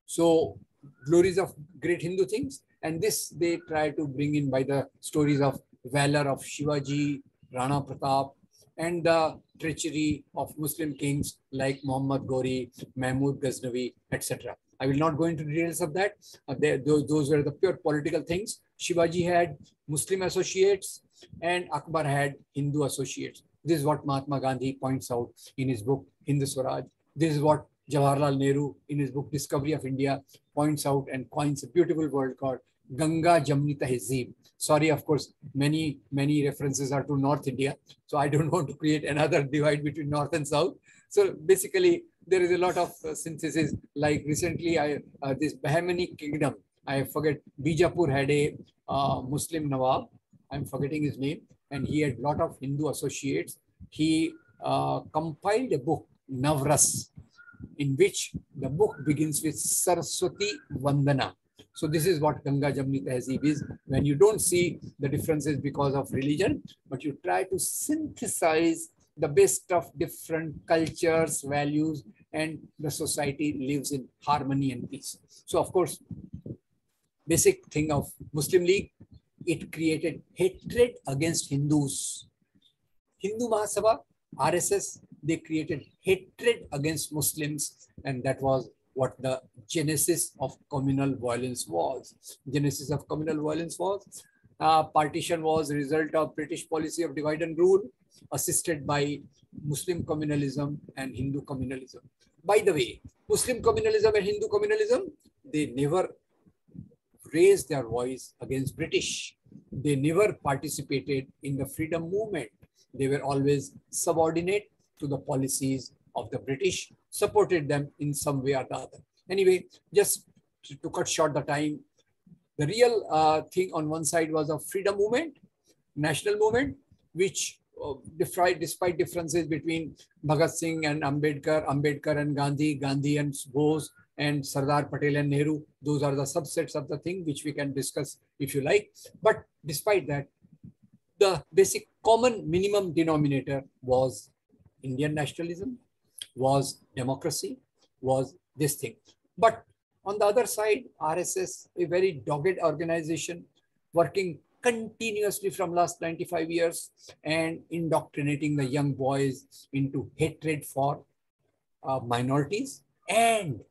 So glories of great Hindu things, and this they try to bring in by the stories of valor of Shivaji, Rana Pratap, and the treachery of Muslim kings like Muhammad Ghori, Mahmud Ghaznavi, etc. I will not go into details of that. Those were the pure political things. Shivaji had Muslim associates and Akbar had Hindu associates. This is what Mahatma Gandhi points out in his book, Hind Swaraj. This is what Jawaharlal Nehru in his book, Discovery of India, points out and coins a beautiful word called Ganga Jamni Tehzeeb. Sorry, of course, many references are to North India. So I don't want to create another divide between North and South. So basically, there is a lot of synthesis. Like recently, this Bahmani kingdom, I forget, Bijapur had a Muslim Nawab. I'm forgetting his name. And he had a lot of Hindu associates. He compiled a book, Navras, in which the book begins with Saraswati Vandana. So this is what Ganga Jamni Tehzeeb is, when you don't see the differences because of religion, but you try to synthesize the best of different cultures, values, and the society lives in harmony and peace. So of course, basic thing of Muslim League, it created hatred against Hindus. Hindu Mahasabha, RSS, they created hatred against Muslims, and that was what the genesis of communal violence was. Genesis of communal violence was, partition was a result of British policy of divide and rule, assisted by Muslim communalism and Hindu communalism. By the way, Muslim communalism and Hindu communalism, they never raised their voice against British. They never participated in the freedom movement. They were always subordinate to the policies of the British, supported them in some way or the other. Anyway, just to cut short the time, the real thing on one side was a freedom movement, national movement, which despite differences between Bhagat Singh and Ambedkar, Ambedkar and Gandhi, Gandhi and Bose, and Sardar Patel and Nehru, those are the subsets of the thing which we can discuss if you like. But despite that, the basic common minimum denominator was Indian nationalism, was democracy, was this thing. But on the other side, RSS, a very dogged organization working continuously from last 95 years and indoctrinating the young boys into hatred for minorities and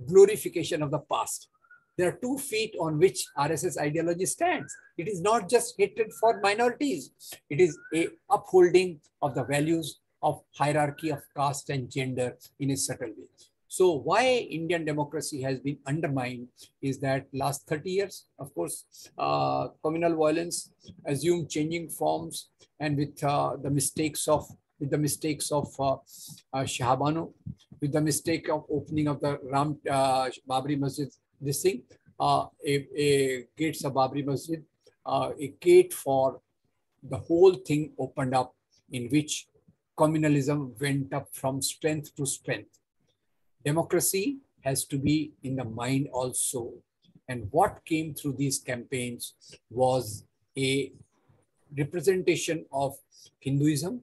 glorification of the past. There are 2 feet on which RSS ideology stands. It is not just hatred for minorities. It is a upholding of the values of hierarchy of caste and gender in a subtle way. So why Indian democracy has been undermined is that last 30 years, of course, communal violence assumed changing forms, and with the mistakes of Shahabano, with the mistake of opening of the Babri Masjid, this thing, a gates of Babri Masjid, a gate for the whole thing opened up, in which communalism went up from strength to strength. Democracy has to be in the mind also. And what came through these campaigns was a representation of Hinduism,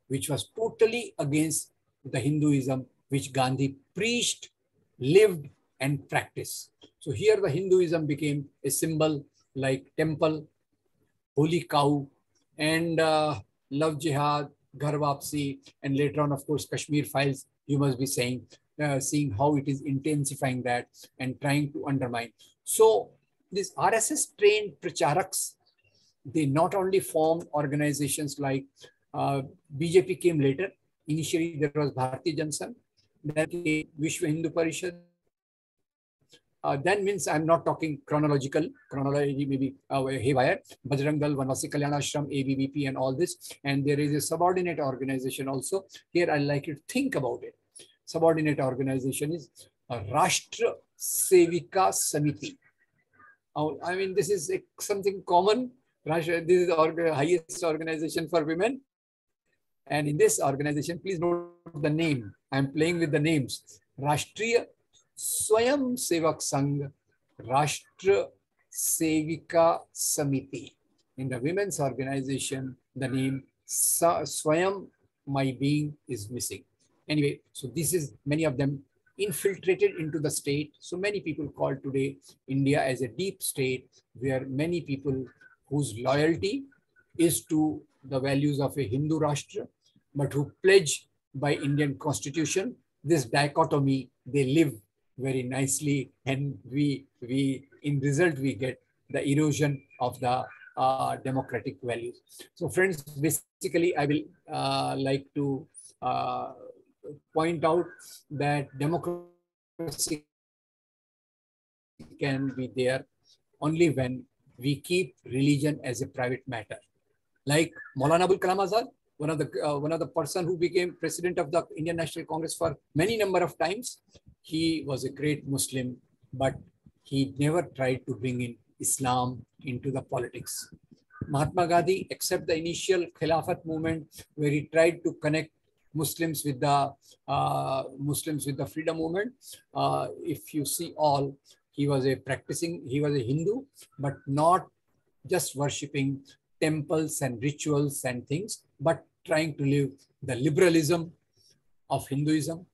which was totally against the Hinduism which Gandhi preached, lived, and practiced. So here the Hinduism became a symbol like temple, holy cow, and love jihad, ghar wapsi, and later on, of course, Kashmir files, you must be saying, seeing how it is intensifying that and trying to undermine. So these RSS trained pracharaks, they not only formed organizations like BJP came later. Initially, there was Bharatiya Janata, then came Vishwa Hindu Parishad. Then means I'm not talking chronology maybe haywire. Bajrang Dal, Vanvasi Kalyana Ashram, ABVP, and all this. And there is a subordinate organization also. Here, I'd like you to think about it. Subordinate organization is Rashtra Sevika Samiti. I mean, this is something common. This is the highest organization for women. And in this organization, please note the name. I'm playing with the names. Rashtriya Swayam Sevak Sangh, Rashtra Sevika Samiti. In the women's organization, the name Swayam, my being, is missing. Anyway, so this is many of them infiltrated into the state. So many people call today India as a deep state, where many people whose loyalty is to the values of a Hindu Rashtra, but who pledge by Indian Constitution, this dichotomy, they live very nicely, and we in result, we get the erosion of the democratic values. So friends, basically, I will like to point out that democracy can be there only when we keep religion as a private matter. Like Maulana Abul Kalam Azad, one of the person who became president of the Indian National Congress for many number of times. He was a great Muslim, but he never tried to bring in Islam into the politics. Mahatma Gandhi, except the initial Khilafat movement, where he tried to connect Muslims with the freedom movement. If you see all, he was a Hindu, but not just worshipping temples and rituals and things, but trying to live the liberalism of Hinduism,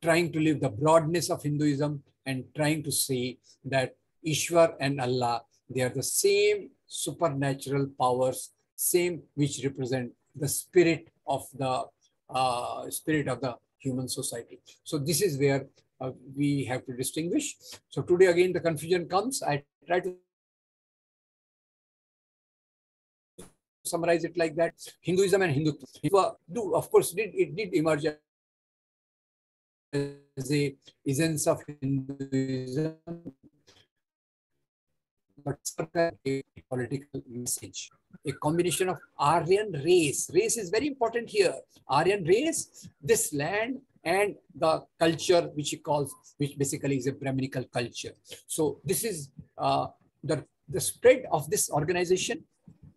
trying to live the broadness of Hinduism, and trying to say that Ishwar and Allah, they are the same supernatural powers, same which represent the spirit of the human society. So this is where we have to distinguish. So today again the confusion comes. I try to summarize it like that: Hinduism and Hindutva of course it did emerge as a essence of Hinduism, but a political message. A combination of Aryan race. Race is very important here. Aryan race, this land, and the culture which basically is a Brahminical culture. So this is the spread of this organization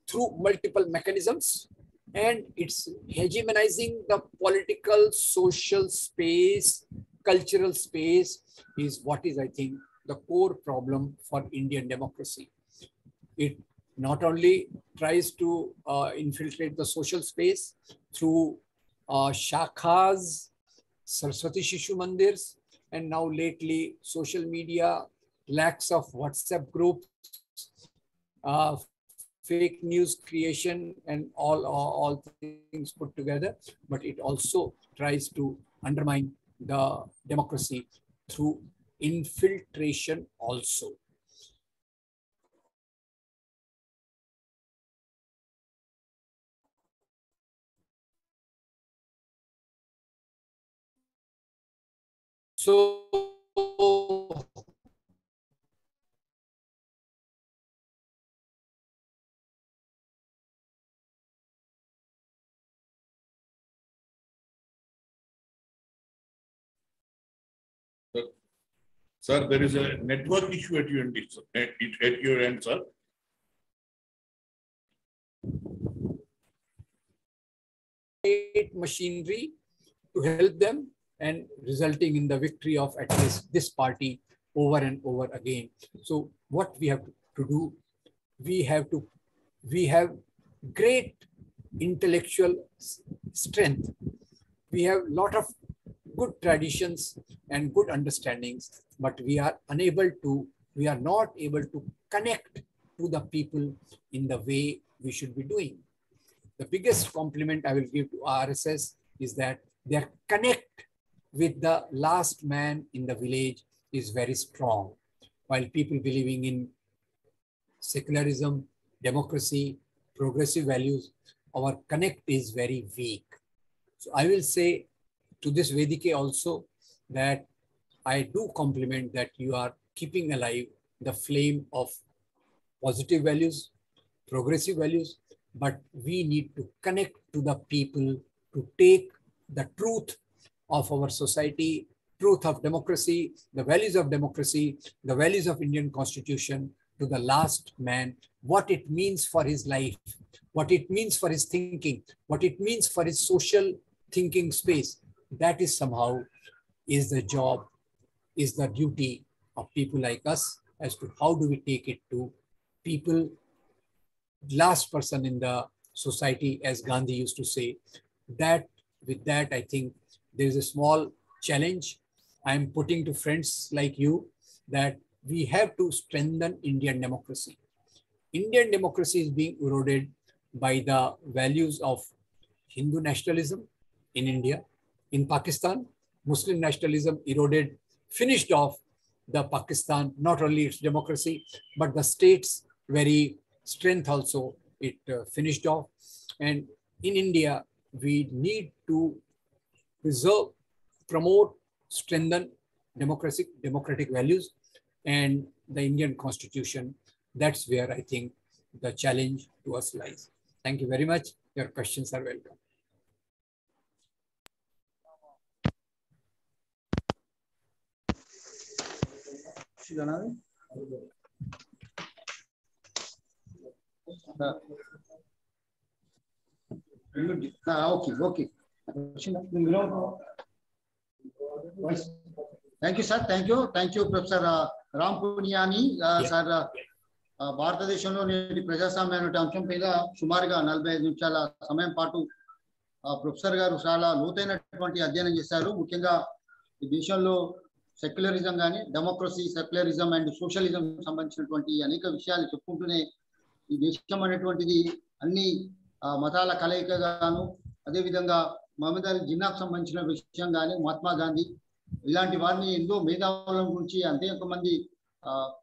through multiple mechanisms, and it's hegemonizing the political, social space, cultural space is what is, I think, the core problem for Indian democracy. It not only tries to infiltrate the social space through shakhas, Saraswati Shishu Mandirs, and now lately social media, lacks of WhatsApp groups, fake news creation, and all things put together. But it also tries to undermine the democracy through infiltration also. So Sir, there is a network issue at your end, sir. Machinery to help them, and resulting in the victory of at least this party over and over again. So what we have to do, we have great intellectual strength. We have a lot of good traditions and good understandings, but we are not able to connect to the people in the way we should be doing. The biggest compliment I will give to RSS is that their connect with the last man in the village is very strong. While people believing in secularism, democracy, progressive values, our connect is very weak. So I will say to this Vedike also that I do compliment that you are keeping alive the flame of positive values, progressive values, but we need to connect to the people to take the truth of our society, truth of democracy, the values of democracy, the values of Indian Constitution to the last man, what it means for his life, what it means for his thinking, what it means for his social thinking space. That is somehow is the job, is the duty of people like us as to how do we take it to people, last person in the society, as Gandhi used to say. That with that, I think there is a small challenge I am putting to friends like you, that we have to strengthen Indian democracy. Indian democracy is being eroded by the values of Hindu nationalism in India. In Pakistan, Muslim nationalism eroded, finished off the Pakistan, not only its democracy, but the state's very strength also, it finished off. And in India, we need to preserve, promote, strengthen democratic values and the Indian Constitution. That's where I think the challenge to us lies. Thank you very much. Your questions are welcome. Okay. Thank you, sir. Thank you, Professor Ram Punyani. Sir, భారతదేశంలో నేటి ప్రజాస్వామ్యం అనే అంశం పైన సుమారుగా 45 నిమిషాల సమయం పాటు ప్రొఫెసర్ గారు చాలా లోతైనటువంటి అధ్యయనం చేశారు. ముఖ్యంగా ఈ దేశంలో సెక్యులరిజం కానీ, డెమోక్రసీ, సెక్యులరిజం అండ్ సోషలిజం సంబంధించినటువంటి అనేక విషయాలు చెప్పుకుంటూనే ఈ దేశం అనేటువంటిది అన్ని మతాల కలయికగాను, అదేవిధంగా మహమ్మద్ అలీ జిన్నాకు సంబంధించిన విషయం కానీ, మహాత్మా గాంధీ ఇలాంటి వారిని ఎన్నో మేధావుల గురించి, అనేక మంది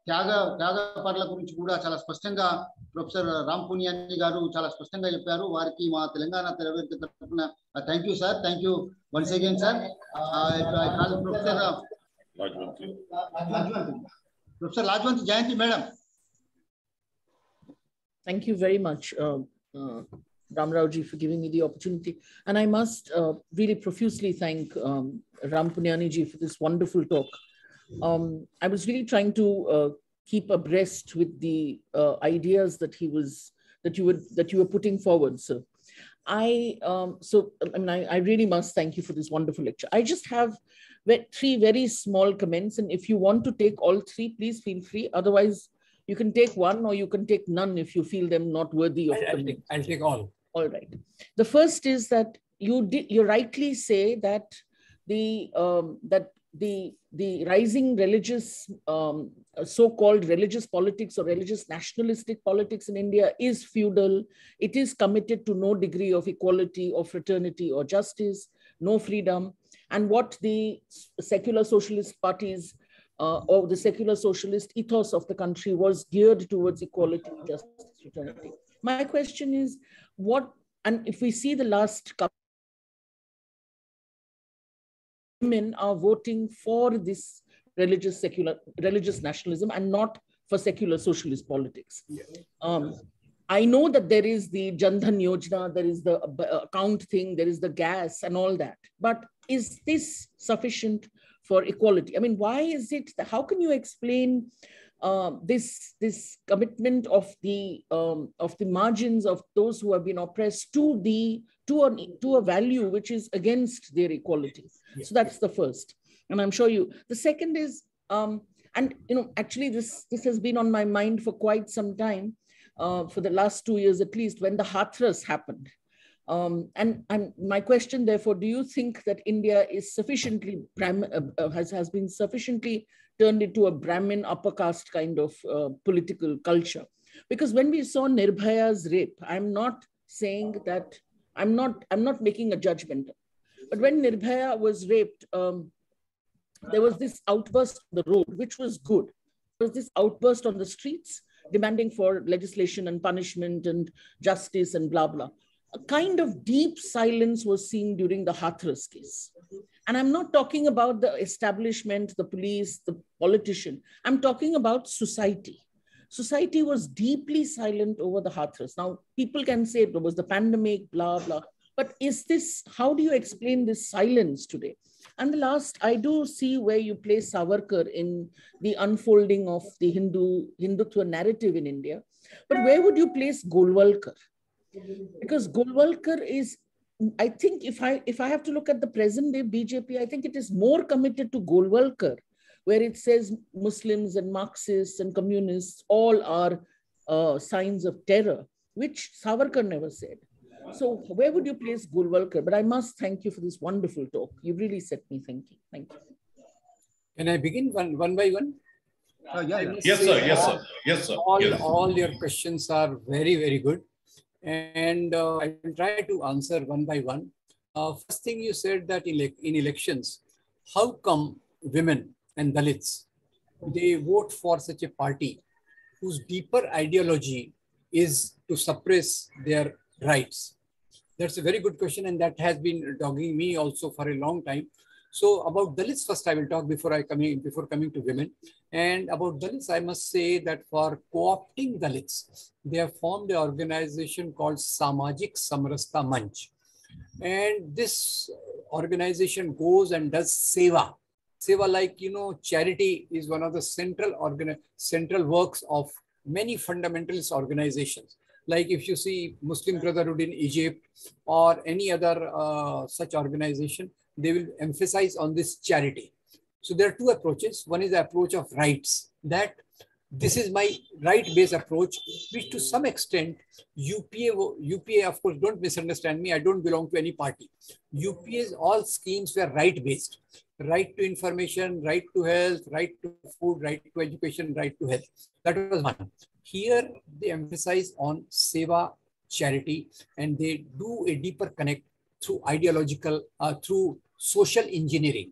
త్యాగపరుల గురించి కూడా చాలా స్పష్టంగా ప్రొఫెసర్ రామ్ పునియాని గారు చాలా స్పష్టంగా చెప్పారు. వారికి మా తెలంగాణ తెరవేదిక తరఫున thank you sir. Thank you once again sir. Professor Lajwanti Jayanti, madam. Thank you very much, Ram Raoji, for giving me the opportunity. And I must really profusely thank Ram Punyani ji for this wonderful talk. I was really trying to keep abreast with the ideas that you were putting forward, sir. I really must thank you for this wonderful lecture. I just have 3 very small comments, and if you want to take all 3, please feel free. Otherwise, you can take 1 or you can take none if you feel them not worthy of comment. I'll take all. All right. The first is that you rightly say that the rising religious, so-called religious politics or religious nationalistic politics in India is feudal. It is committed to no degree of equality or fraternity or justice, no freedom. And what the secular socialist parties or the secular socialist ethos of the country was geared towards equality, justice, fraternity. My question is, and if we see the last couple, women are voting for this religious nationalism and not for secular socialist politics. I know that there is the Jan Dhan Yojana, there is the account thing, there is the gas and all that. But is this sufficient for equality? I mean, why is it? How can you explain this commitment of the margins of those who have been oppressed to a value which is against their equality? So that's the first. And I'm sure the second is, And actually, this has been on my mind for quite some time, for the last 2 years at least, when the Hathras happened. And my question, therefore, do you think that India is sufficiently has been sufficiently turned into a Brahmin upper caste kind of political culture? Because when we saw Nirbhaya's rape, I'm not saying that, I'm not making a judgment, but when Nirbhaya was raped, there was this outburst on the road, which was good. There was this outburst on the streets demanding for legislation and punishment and justice and blah, blah. A kind of deep silence was seen during the Hathras case. And I'm not talking about the establishment, the police, the politician. I'm talking about society. Society was deeply silent over the Hathras. Now, people can say it was the pandemic, blah, blah. But how do you explain this silence today? And the last, I do see where you place Savarkar in the unfolding of the Hindutva narrative in India. But where would you place Golwalkar? Because Golwalkar is, I think if I have to look at the present day BJP, I think it is more committed to Golwalkar, where it says Muslims and Marxists and communists all are signs of terror, which Savarkar never said. So where would you place Golwalkar? But I must thank you for this wonderful talk. You really set me thinking. Thank you. Can I begin one by one? Yes, sir. Yes, sir. Yes, sir. All your questions are very, very good. And I will try to answer one by one. First thing you said that in elections, how come women and Dalits, they vote for such a party whose deeper ideology is to suppress their rights? That's a very good question, and that has been dogging me also for a long time. So about Dalits first I will talk before coming to women. And about Dalits, I must say that for co-opting Dalits, they have formed an organization called Samajik Samrasta Manch. And this organization goes and does seva. Seva, like, charity is one of the central works of many fundamentalist organizations. Like if you see Muslim Brotherhood in Egypt or any other such organization, they will emphasize on this charity. So there are two approaches. One is the approach of rights, that this is my right-based approach, which to some extent, UPA, of course, don't misunderstand me, I don't belong to any party. UPA's all schemes were right-based. Right to information, right to health, right to food, right to education, right to health. That was one. Here, they emphasize on seva, charity, and they do a deeper connect through through social engineering.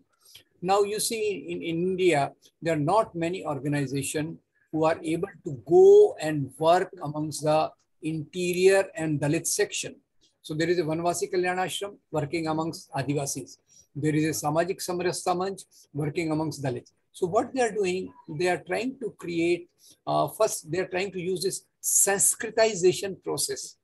Now, you see in India, there are not many organizations who are able to go and work amongst the interior and Dalit section. So there is a Vanvasi Kalyana Ashram working amongst Adivasis. There is a Samajik Samrasta Manch working amongst Dalits. So what they are doing, they are trying to create, first they are trying to use this Sanskritization process.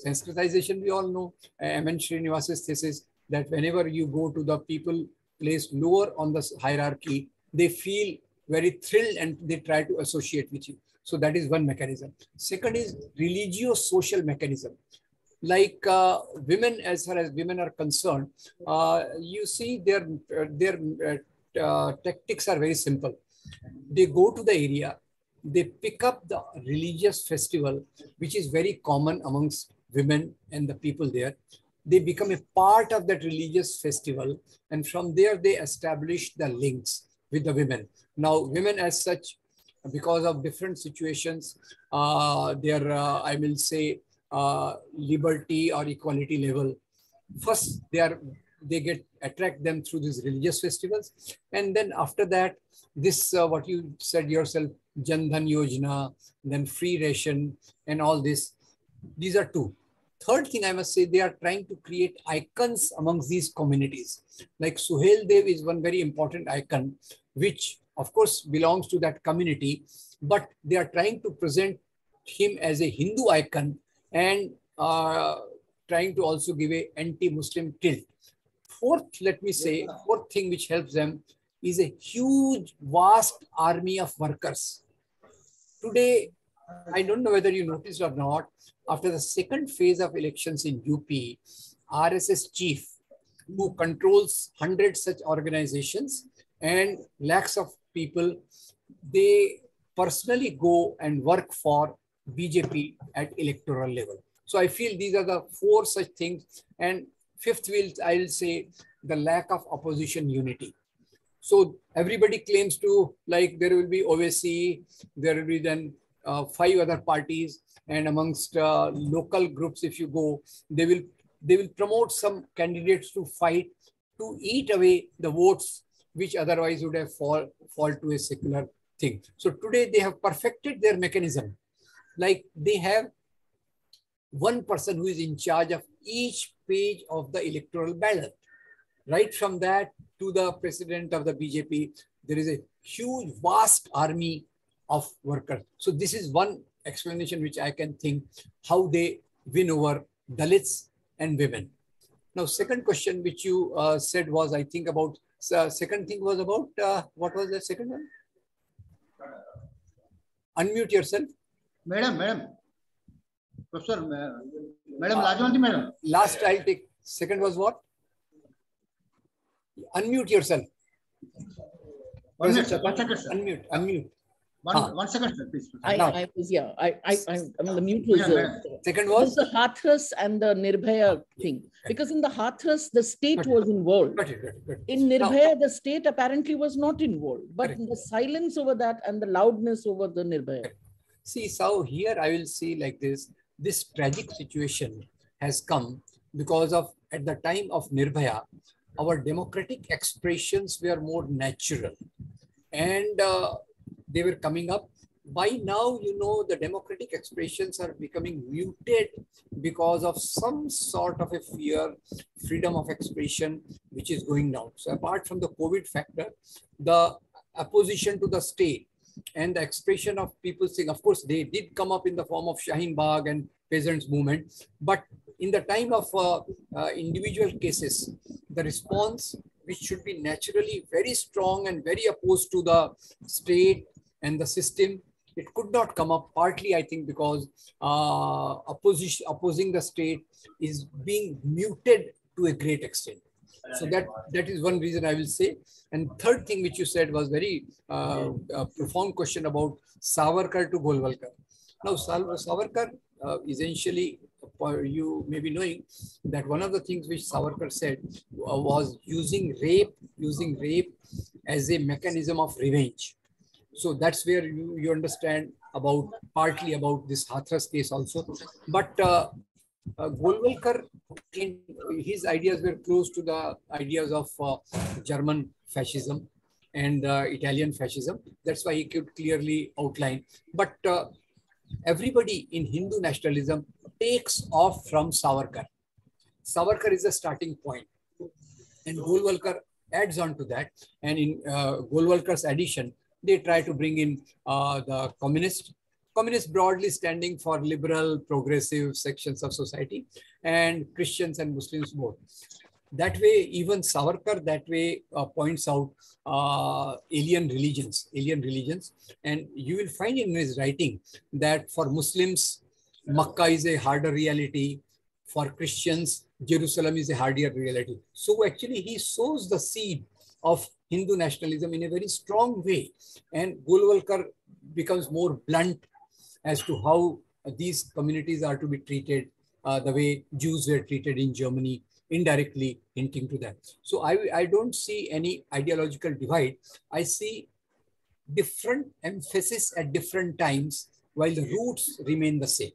Sanskritization, we all know, M.N. Srinivasa's thesis, that whenever you go to the people placed lower on the hierarchy, they feel very thrilled and they try to associate with you. So that is one mechanism. Second is religio-social mechanism. Like women, as far as women are concerned, you see their tactics are very simple. They go to the area, they pick up the religious festival, which is very common amongst women and the people there. They become a part of that religious festival, and from there they establish the links with the women. Now, women as such, because of different situations, their, I will say, liberty or equality level, first they attract them through these religious festivals, and then after that, this what you said yourself, Jan Dhan Yojana, then free ration and all this, these are two. Third thing I must say, they are trying to create icons amongst these communities. Like Suhail Dev is one very important icon, which of course belongs to that community, but they are trying to present him as a Hindu icon and trying to also give an anti-Muslim tilt. Fourth, let me say, fourth thing which helps them is a huge, vast army of workers. Today, I don't know whether you noticed or not, after the second phase of elections in UP, RSS chief, who controls 100 such organizations, and lakhs of people, they personally go and work for BJP at electoral level. So I feel these are the four such things. And fifth I'll say the lack of opposition unity. So everybody claims to, like, there will be OVC, there will be then 5 other parties, and amongst local groups, if you go, they will promote some candidates to fight to eat away the votes which otherwise would have fall to a secular thing. So today they have perfected their mechanism. Like, they have one person who is in charge of each page of the electoral ballot. Right from that to the president of the BJP, there is a huge, vast army of workers. So this is one explanation which I can think how they win over Dalits and women. Now, second question which you said was, I think about, second thing was about, what was the second one? Unmute yourself. Madam. Professor, Madam Lajavanti, Madam. Last I'll take, second was what? Unmute yourself. One second, sir. Unmute. One second, sir, please. I was, yeah, I mean, the mute was, second was the Hathras and the Nirbhaya thing. Because in the Hathras, the state was involved. Got it. In Nirbhaya, the state apparently was not involved. But the silence over that and the loudness over the Nirbhaya. See, so here I will see like this. This tragic situation has come because of, at the time of Nirbhaya, our democratic expressions were more natural, and they were coming up. By now, you know, the democratic expressions are becoming muted because of some sort of a fear, freedom of expression, which is going down. So apart from the COVID factor, the opposition to the state and the expression of people saying, of course, they did come up in the form of Shaheen Bagh and peasants movement, but in the time of individual cases, the response, which should be naturally very strong and very opposed to the state and the system, it could not come up, partly I think because opposing the state is being muted to a great extent. So that is one reason I will say. And third thing which you said was very profound question about Savarkar to Golwalkar. Now Savarkar, essentially, you may be knowing that one of the things which Savarkar said was using rape as a mechanism of revenge. So that's where you understand about, partly about this Hathras case also. But Golwalkar, his ideas were close to the ideas of German fascism and Italian fascism. That's why he could clearly outline. But everybody in Hindu nationalism takes off from Savarkar. Savarkar is the starting point, and Golwalkar adds on to that. And in Golwalkar's addition, they try to bring in the communists broadly standing for liberal, progressive sections of society, and Christians and Muslims both. That way, even Savarkar that way points out alien religions. And you will find in his writing that for Muslims, Makkah is a harder reality. For Christians, Jerusalem is a harder reality. So actually, he sows the seed of Hindu nationalism in a very strong way. And Golwalkar becomes more blunt as to how these communities are to be treated, the way Jews were treated in Germany, indirectly hinting to that. So I don't see any ideological divide. I see different emphasis at different times while the roots remain the same.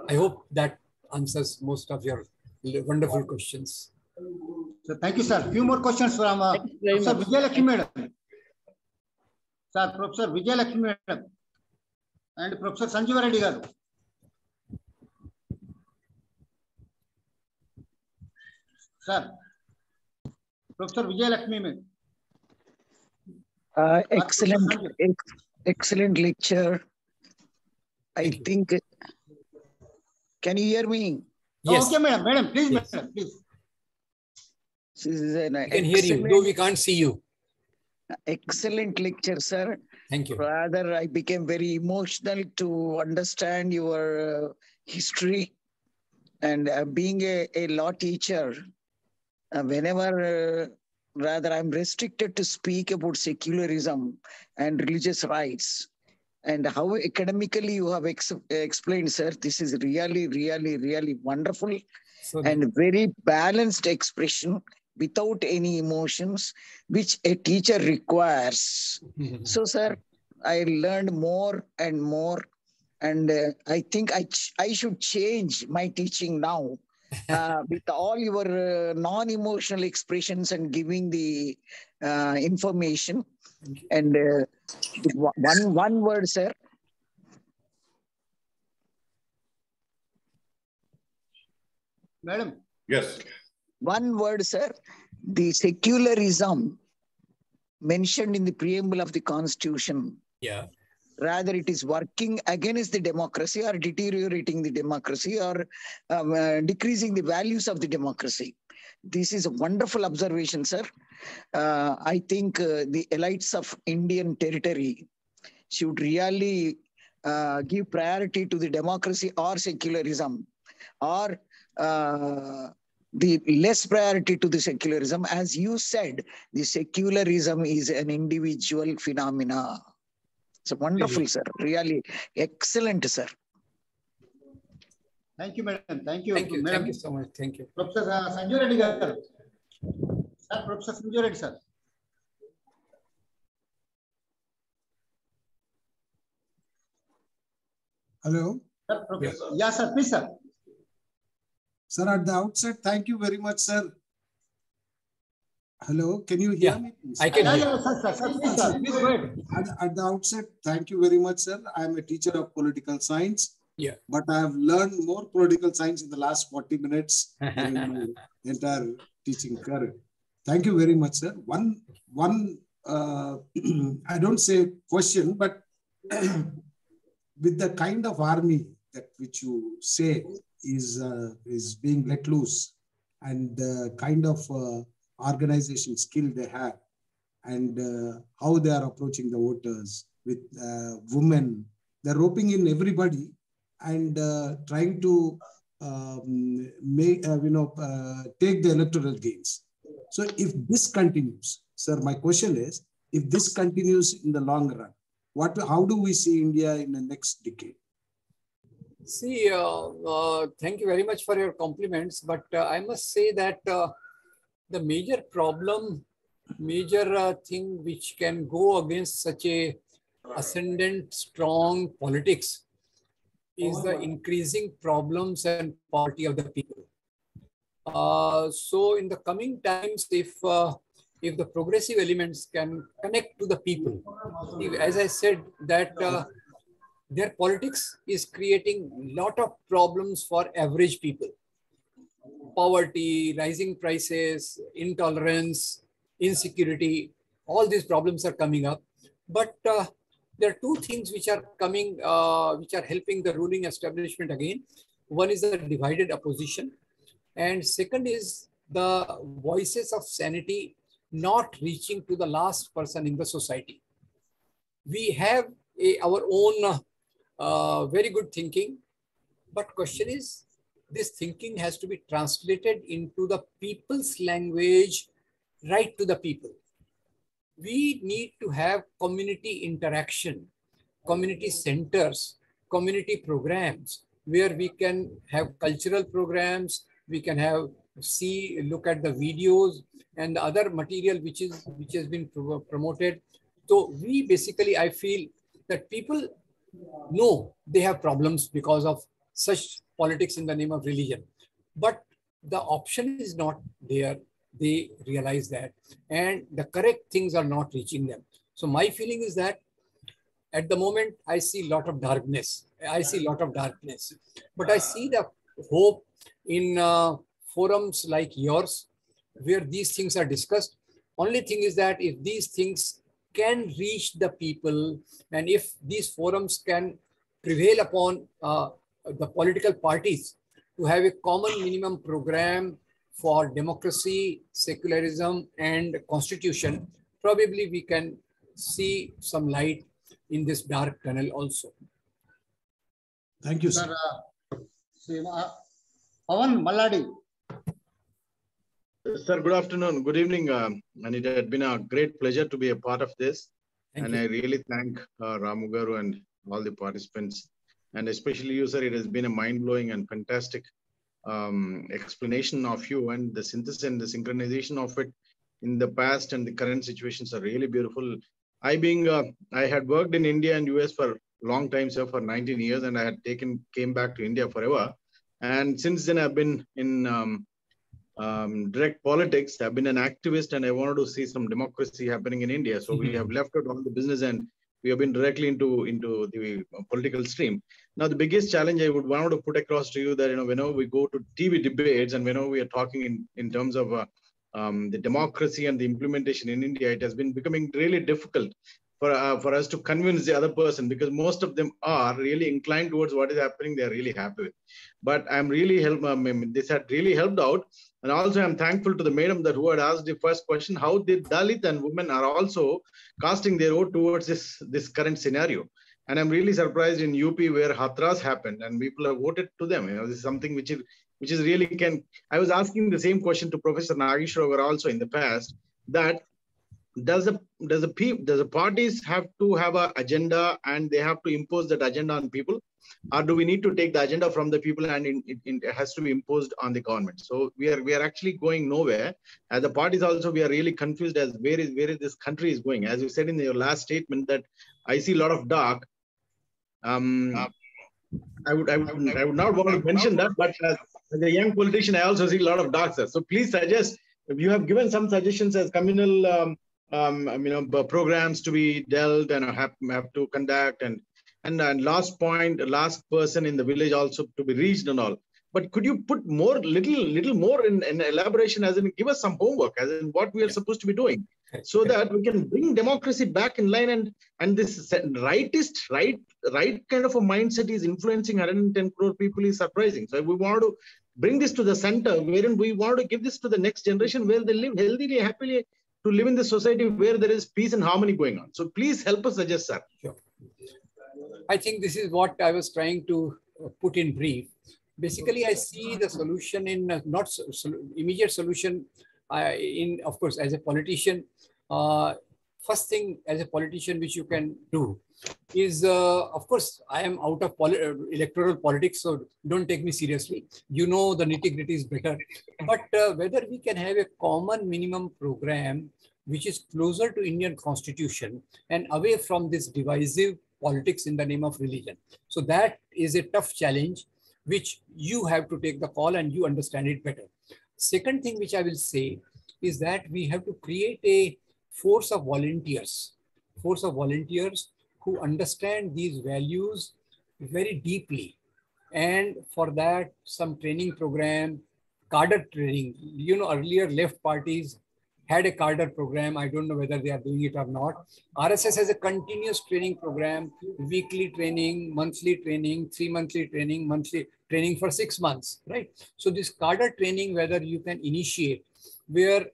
I hope that answers most of your wonderful questions. So thank you, sir. Few more questions from Professor Vijayalakshmi Madam. Sir, Professor Vijayalakshmi Madam and Professor Sanjeeva Reddy garu. Sir, Professor Vijayalakshmi Madam. Excellent lecture. I think, can you hear me? Yes. Okay, madam. Madam, please, yes. Madam, please. This is an I can hear you, though we can't see you. Excellent lecture, sir. Thank you. Rather, I became very emotional to understand your history. And being a law teacher, whenever Rather, I'm restricted to speak about secularism and religious rights. And how academically you have explained, sir, this is really, really, really wonderful and very balanced expression without any emotions, which a teacher requires. So, sir, I learned more and more. And I think I should change my teaching now with all your non-emotional expressions and giving the information. And one word, sir. Madam. Yes. One word, sir. The secularism mentioned in the preamble of the Constitution. Yeah. Rather, it is working against the democracy or deteriorating the democracy or decreasing the values of the democracy. This is a wonderful observation, sir. I think the elites of Indian territory should really give priority to the democracy or secularism, or the less priority to the secularism. As you said, the secularism is an individual phenomena. It's wonderful, sir. Really excellent, sir. Thank you, madam. Thank you. Thank you. Madam. Thank you so much. Thank you. Professor Sanjay Reddy garu. Sir, Professor Sanjay Reddy, sir. Hello. Sir, Professor. Yeah, sir. Please, sir. Sir, at the outset, thank you very much, sir. Hello, can you hear me? Please? I can hear. Sir, please, sir. Please go ahead. At the outset, thank you very much, sir. I am a teacher of political science. Yeah. But I have learned more political science in the last 40 minutes than in my entire teaching career. Thank you very much, sir. One I don't say question, but with the kind of army that which you say is being let loose, and the kind of organization skill they have, and how they are approaching the voters with women, they're roping in everybody and trying to take the electoral gains. So if this continues, sir, my question is, if this continues in the long run, how do we see India in the next decade? See, thank you very much for your compliments, but I must say that the major problem, thing which can go against such a ascendant, strong politics is the increasing problems and poverty of the people. So in the coming times, if the progressive elements can connect to the people, as I said, that their politics is creating a lot of problems for average people. Poverty, rising prices, intolerance, insecurity, all these problems are coming up. But there are two things which are coming, which are helping the ruling establishment again. One is the divided opposition, and second is the voices of sanity not reaching to the last person in the society. We have our own very good thinking, but question is, this thinking has to be translated into the people's language, right to the people. We need to have community interaction, community centers, community programs, where we can have cultural programs, we can have look at the videos and the other material which has been promoted. So we basically, I feel that people know they have problems because of such politics in the name of religion, but the option is not there. They realize that, and the correct things are not reaching them. So my feeling is that at the moment, I see a lot of darkness. But I see the hope in forums like yours, where these things are discussed. Only thing is that if these things can reach the people, and if these forums can prevail upon the political parties to have a common minimum program for democracy, secularism, and constitution, probably we can see some light in this dark tunnel also. Thank you, sir. Pawan Malladi. Sir, good afternoon, good evening. And it had been a great pleasure to be a part of this. Thank and you. I really thank Ramu Garu and all the participants. And especially you, sir, it has been a mind-blowing and fantastic explanation of you, and the synthesis and the synchronization of it in the past and the current situations are really beautiful. I had worked in India and US for a long time, sir, for 19 years, and I had came back to India forever. And since then I've been in direct politics. I've been an activist, and I wanted to see some democracy happening in India. So we have left out all the business, and we have been directly into the political stream. Now, the biggest challenge I would want to put across to you that, whenever we go to TV debates and whenever we are talking in terms of the democracy and the implementation in India, it has been becoming really difficult for us to convince the other person, because most of them are really inclined towards what is happening. They're really happy with. But I'm really this had really helped out. And also I'm thankful to the madam who had asked the first question, how did Dalit and women are also casting their vote towards this current scenario. And I'm really surprised in UP where Hathras happened and people have voted to them. This is something which is really I was asking the same question to Professor Nageswarar also in the past, that does the parties have to have an agenda and they have to impose that agenda on people, or do we need to take the agenda from the people and it has to be imposed on the government? So we are actually going nowhere. As the parties also, we are really confused as where is this country is going. As you said in your last statement that I see a lot of dark. I would not want to mention that, but as a young politician, I also see a lot of dark, sir. So please suggest, if you have given some suggestions as communal programs to be dealt and have to conduct, and last person in the village also to be reached and all. But could you put little more in elaboration, as in give us some homework, as in what we are supposed to be doing, so that we can bring democracy back in line, and this right kind of a mindset is influencing 110 crore people is surprising. So we want to bring this to the center, wherein we want to give this to the next generation, where they live healthily, happily, to live in the society where there is peace and harmony going on. So please help us suggest, sir. Sure. I think this is what I was trying to put in brief. Basically, I see the solution in immediate solution of course, as a politician. First thing as a politician which you can do is, of course, I am out of electoral politics, so don't take me seriously. You know the nitty-gritty is better. But whether we can have a common minimum program which is closer to Indian Constitution and away from this divisive politics in the name of religion. So that is a tough challenge which you have to take the call and you understand it better. Second thing which I will say is that we have to create a force of volunteers who understand these values very deeply. And for that, some training program, cadre training. Earlier left parties had a cadre program. I don't know whether they are doing it or not. RSS has a continuous training program, weekly training, monthly training, 3-monthly training, monthly training for 6 months, right? So this cadre training, whether you can initiate, where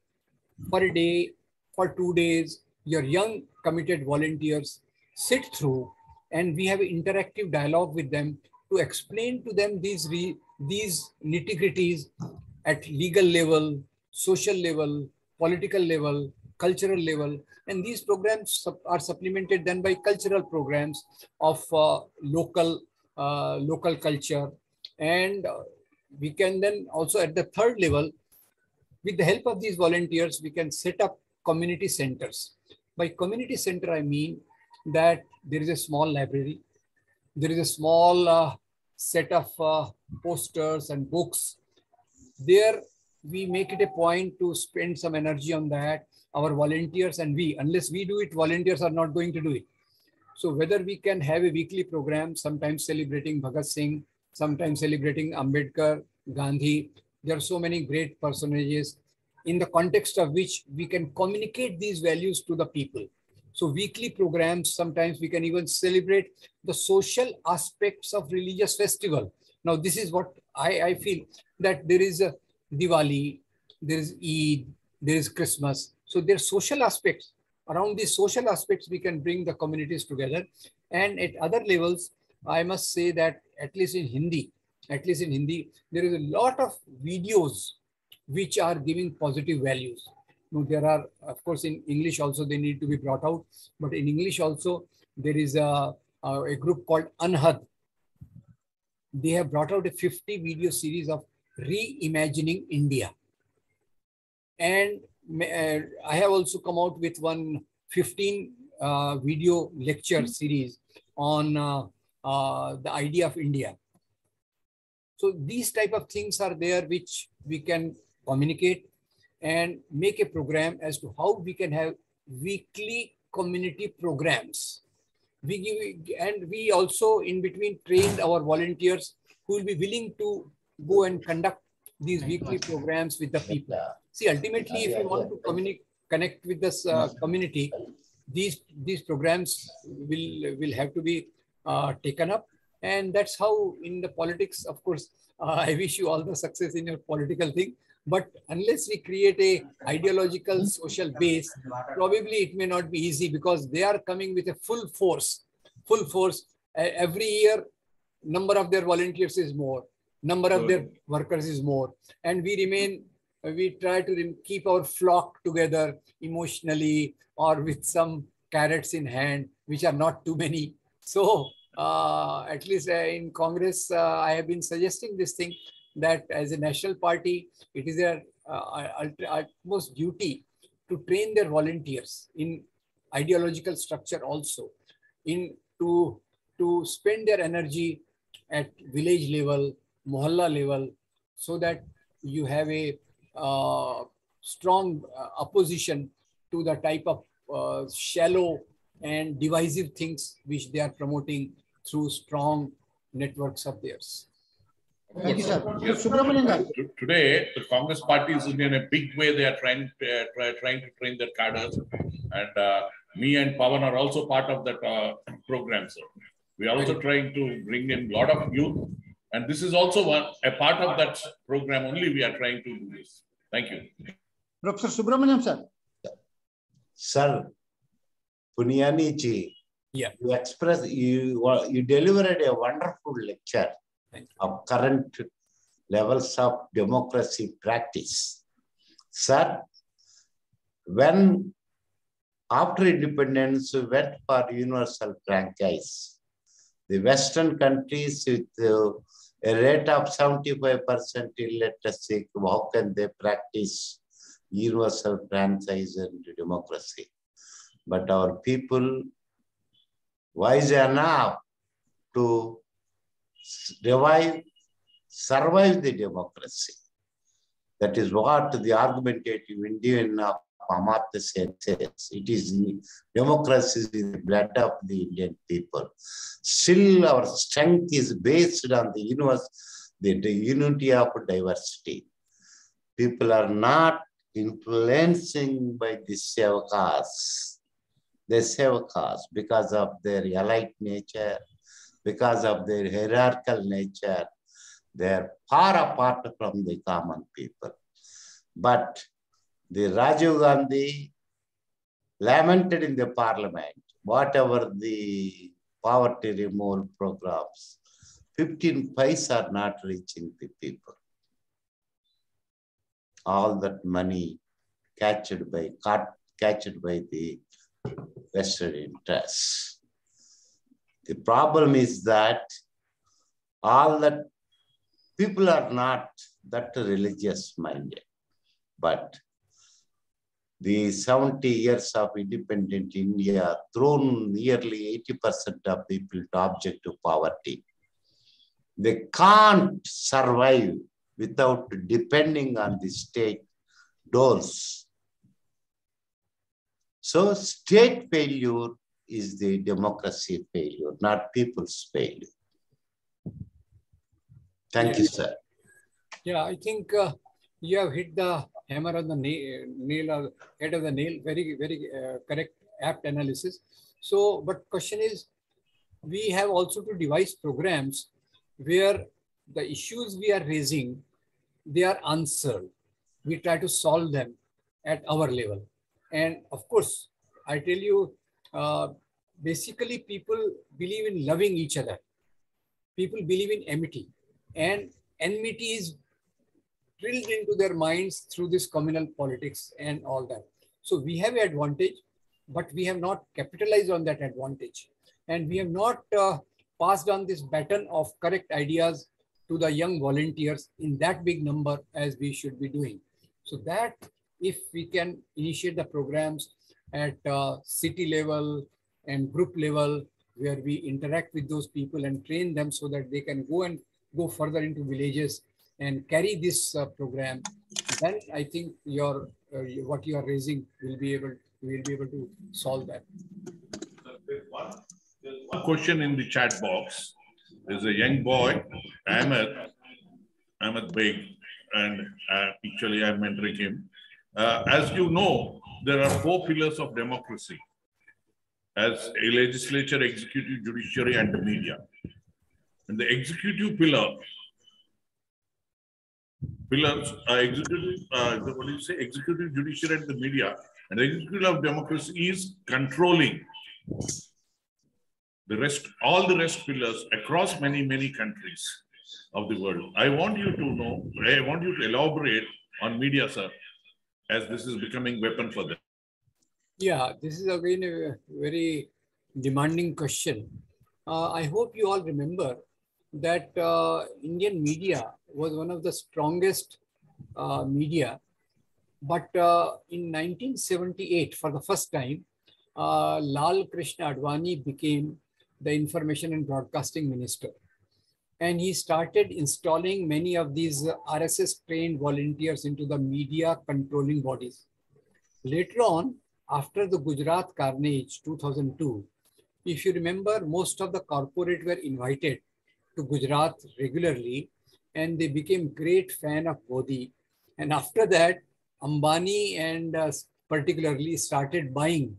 for a day, for 2 days, your young committed volunteers sit through and we have an interactive dialogue with them to explain to them these nitty-gritties at legal level, social level, political level, cultural level. And these programs are supplemented then by cultural programs of local culture. And we can then also at the third level, with the help of these volunteers, we can set up community centers. By community center, I mean that there is a small library, there is a small set of posters and books. There we make it a point to spend some energy on that. Our volunteers and unless we do it, volunteers are not going to do it. So whether we can have a weekly program, sometimes celebrating Bhagat Singh, sometimes celebrating Ambedkar, Gandhi. There are so many great personages in the context of which we can communicate these values to the people. So weekly programs, sometimes we can even celebrate the social aspects of religious festival. Now, this is what I feel, that there is a Diwali, there is Eid, there is Christmas. So there are social aspects. Around these social aspects, we can bring the communities together. And at other levels, I must say that at least in Hindi, there is a lot of videos which are giving positive values. Now, there are, of course, in English also they need to be brought out, but in English also there is a group called Unhad. They have brought out a 50 video series of reimagining India. And I have also come out with one 15 video lecture series on the idea of India. So these type of things are there which we can communicate and make a program as to how we can have weekly community programs. We also in between trained our volunteers who will be willing to go and conduct these weekly programs with the people. See, ultimately, if you want to connect with this community, these programs will have to be taken up. And that's how in the politics, of course, I wish you all the success in your political thing. But unless we create a ideological social base, probably it may not be easy, because they are coming with a full force. Every year, number of their volunteers is more, number of their workers is more. And we try to keep our flock together emotionally or with some carrots in hand, which are not too many. So at least in Congress, I have been suggesting this thing, that as a national party, it is their utmost duty to train their volunteers in ideological structure also, to spend their energy at village level, mohalla level, so that you have a strong opposition to the type of shallow and divisive things which they are promoting through strong networks of theirs. Thank you, sir. Yes. Today, the Congress party is in a big way. They are trying to train their cadres, and me and Pawan are also part of that program. So we are also trying to bring in a lot of youth, and this is also a part of that program. Only we are trying to do this. Thank you, Professor Subramaniam, sir. Sir, Punyani ji, yeah, you delivered a wonderful lecture of current levels of democracy practice. Sir, when after independence we went for universal franchise, the Western countries with a rate of 75% illiteracy, how can they practice universal franchise and democracy? But our people wise enough to survive the democracy. That is what the argumentative Indian of Amartya Sen says. It is democracy is the blood of the Indian people. Still, our strength is based on the unity of diversity. People are not influencing by the sevakas. They sevakas because of their elite nature, because of their hierarchical nature. They are far apart from the common people. But the Rajiv Gandhi lamented in the parliament, whatever the poverty removal programs, 15 paise are not reaching the people. All that money catched by the vested interests. The problem is that all that people are not that religious minded, but the 70 years of independent India thrown nearly 80% of people to object to poverty. They can't survive without depending on the state doles. So state failure is the democracy failure, not people's failure. Thank you, sir. Yeah, I think you have hit the hammer on the nail or head of the nail. Very, very correct, apt analysis. So, but question is, we have also to devise programs where the issues we are raising, they are answered. We try to solve them at our level. And of course, I tell you, basically people believe in loving each other. People believe in enmity. And enmity is drilled into their minds through this communal politics and all that. So we have an advantage, but we have not capitalized on that advantage. And we have not passed on this baton of correct ideas to the young volunteers in that big number as we should be doing. So that if we can initiate the programs at city level and group level, where we interact with those people and train them so that they can go further into villages and carry this program, then I think what you are raising will be able to solve that. There's one question in the chat box. There's a young boy, Ahmed Beg, and actually I'm mentoring him. As you know, there are 4 pillars of democracy as a legislature, executive, judiciary, and the media. And the executive pillars executive, judiciary, and the media. And the executive of democracy is controlling the rest, all the rest pillars across many, many countries of the world. I want you to elaborate on media, sir, as this is becoming weapon for them. Yeah, this is again a very demanding question. I hope you all remember that Indian media was one of the strongest media. But in 1978, for the first time, Lal Krishna Advani became the Information and Broadcasting Minister. And he started installing many of these RSS-trained volunteers into the media controlling bodies. Later on, after the Gujarat carnage, 2002, if you remember, most of the corporate were invited to Gujarat regularly, and they became great fan of Modi. And after that, Ambani and particularly started buying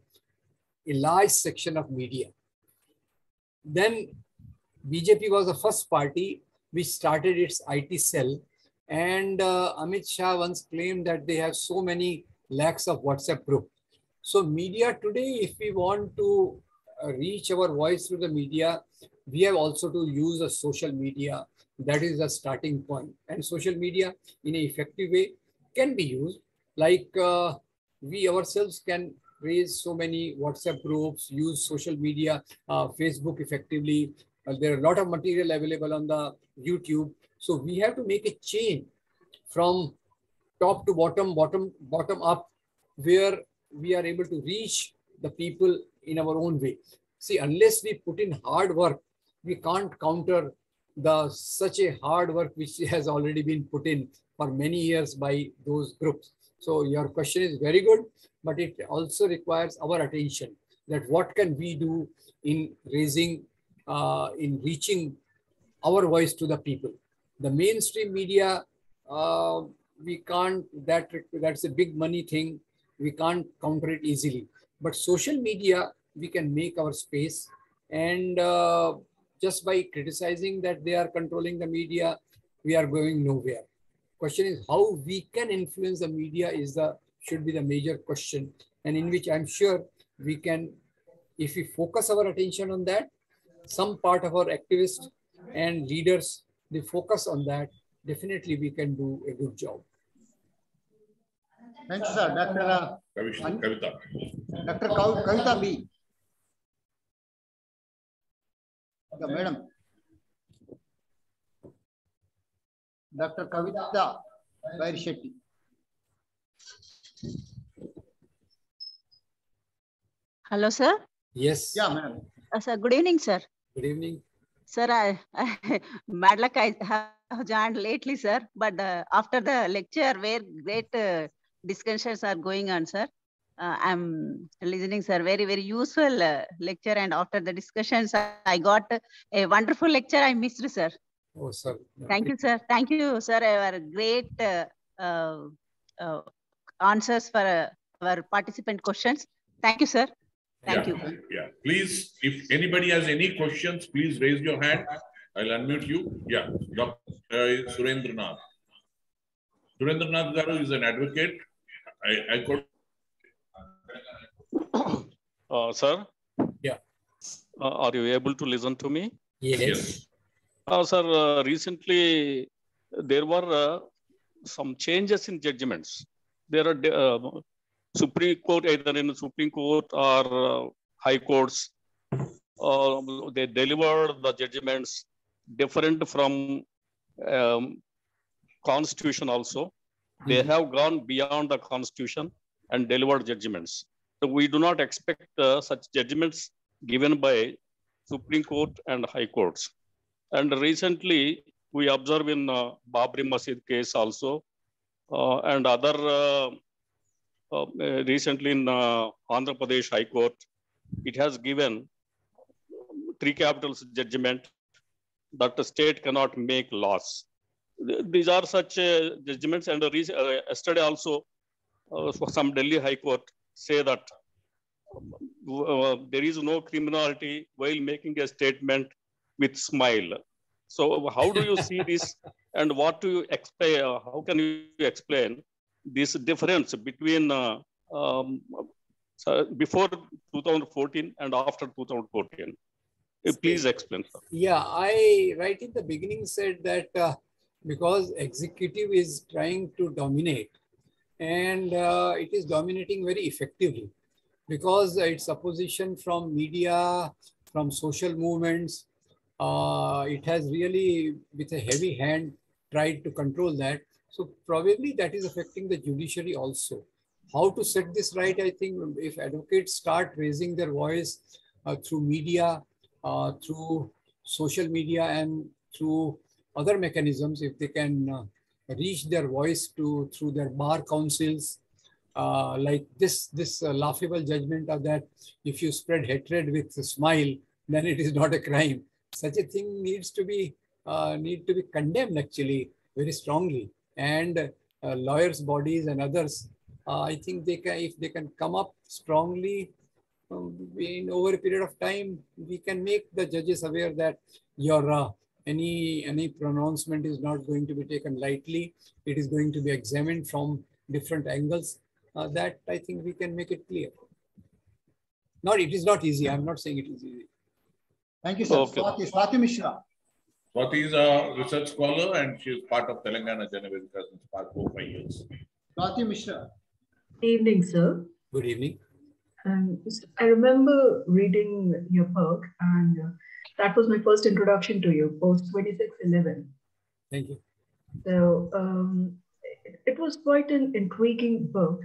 a large section of media. Then BJP was the first party which started its IT cell, and Amit Shah once claimed that they have so many lakhs of WhatsApp group. So media today, if we want to reach our voice through the media, we have also to use a social media. That is the starting point. And social media in an effective way can be used. Like we ourselves can raise so many WhatsApp groups, use social media, Facebook effectively. There are a lot of material available on the YouTube. So we have to make a chain from top to bottom, bottom up, where we are able to reach the people in our own way. See, unless we put in hard work, we can't counter such a hard work which has already been put in for many years by those groups. So your question is very good, but it also requires our attention, that what can we do in raising, in reaching our voice to the people. The mainstream media, we can't, that's a big money thing. We can't counter it easily. But social media, we can make our space, and just by criticizing that they are controlling the media, we are going nowhere. Question is how we can influence the media should be the major question, and in which I'm sure we can, if we focus our attention on that, some part of our activists and leaders, they focus on that, definitely we can do a good job. Thank you, sir. Dr. Kavita B. Madam. Dr. Kavita Shetty. Hello, sir. Yes. Yeah, madam. Sir, good evening, sir. Good evening. Sir, bad luck I have joined lately, sir. But after the lecture, where great discussions are going on, sir. I'm listening, sir. Very, very useful lecture. And after the discussions, I got a wonderful lecture. I missed, sir. Oh, sir. Thank you, sir. Thank you, sir. Our great answers for our participant questions. Thank you, sir. Thank you. Yeah, please, if anybody has any questions, please raise your hand. I'll unmute you. Yeah, Dr. Surendranath. Surendranath Garu is an advocate. I could. Sir? Yeah. Are you able to listen to me? Yes. Sir, recently there were some changes in judgments. There are Supreme Court, either in the Supreme Court or High Courts, they deliver the judgments different from Constitution also. They have gone beyond the Constitution and delivered judgments. So we do not expect such judgments given by Supreme Court and High Courts. And recently, we observe in Babri Masjid case also, and other recently in Andhra Pradesh High Court, it has given 3 capitals judgment that the state cannot make laws. These are such judgments, and yesterday also some Delhi High Court say that there is no criminality while making a statement with smile. So how do you see this, and what do you explain? How can you explain this difference between before 2014 and after 2014? Please explain. Yeah, I right in the beginning said that because executive is trying to dominate, and it is dominating very effectively, because its opposition from media, from social movements, it has really, with a heavy hand, tried to control that. So probably that is affecting the judiciary also. How to set this right? I think if advocates start raising their voice through media, through social media, and through other mechanisms, if they can reach their voice through their bar councils, like this laughable judgment of that if you spread hatred with a smile, then it is not a crime. Such a thing needs to be condemned actually very strongly. And lawyers' bodies and others, I think they can, if they can come up strongly in over a period of time, we can make the judges aware that your any pronouncement is not going to be taken lightly. It is going to be examined from different angles. That I think we can make it clear. It is not easy. I'm not saying it is easy. Thank you, sir. Okay. Swati Mishra. Swati is a research scholar and she is part of Telangana Jana Vedika since past 4-5 years. Swati Mishra. Good evening, sir. Good evening. I remember reading your book, and that was my first introduction to you, post 2611. Thank you. So it was quite an intriguing book,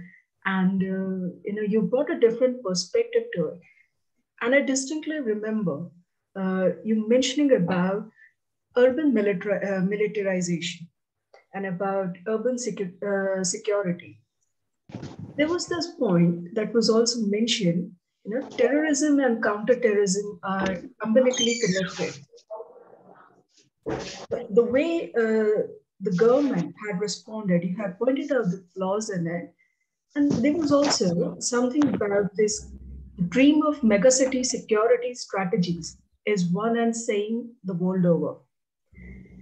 and you brought a different perspective to it. And I distinctly remember you mentioning about urban militarization and about urban security. There was this point that was also mentioned, terrorism and counterterrorism are umbilically connected. The way the government had responded, you had pointed out the flaws in it. And there was also something about this dream of megacity security strategies is one and same the world over.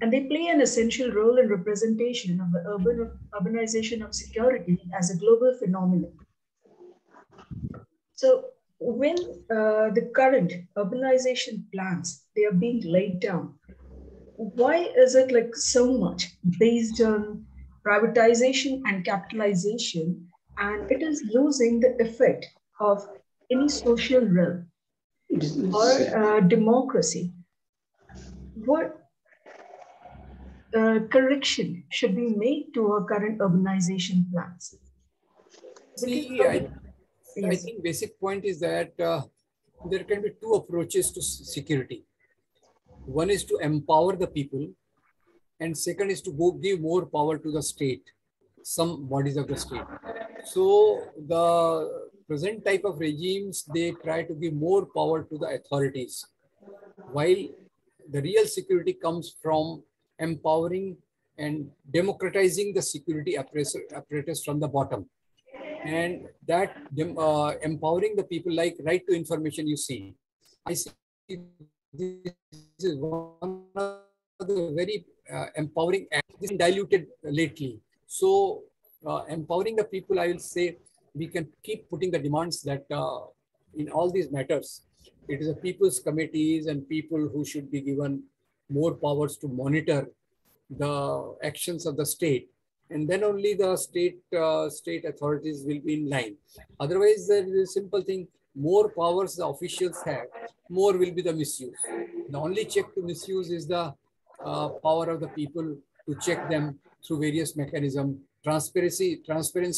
And they play an essential role in representation of the urbanization of security as a global phenomenon. So when the current urbanization plans, they are being laid down, why is it like so much based on privatization and capitalization, and it is losing the effect of any social realm or democracy? What correction should be made to our current urbanization plans? See, I think basic point is that there can be 2 approaches to security. One is to empower the people, and second is to give more power to the state, some bodies of the state. So the present type of regimes, they try to give more power to the authorities, while the real security comes from empowering and democratizing the security apparatus from the bottom. And that empowering the people, like right to information, you see. I see this is one of the very empowering acts. This is diluted lately. So empowering the people, I will say, we can keep putting the demands that in all these matters, it is the people's committees and people who should be given more powers to monitor the actions of the state, and then only the state authorities will be in line. Otherwise, there is a simple thing: more powers the officials have, more will be the misuse. The only check to misuse is the power of the people to check them through various mechanisms. Transparency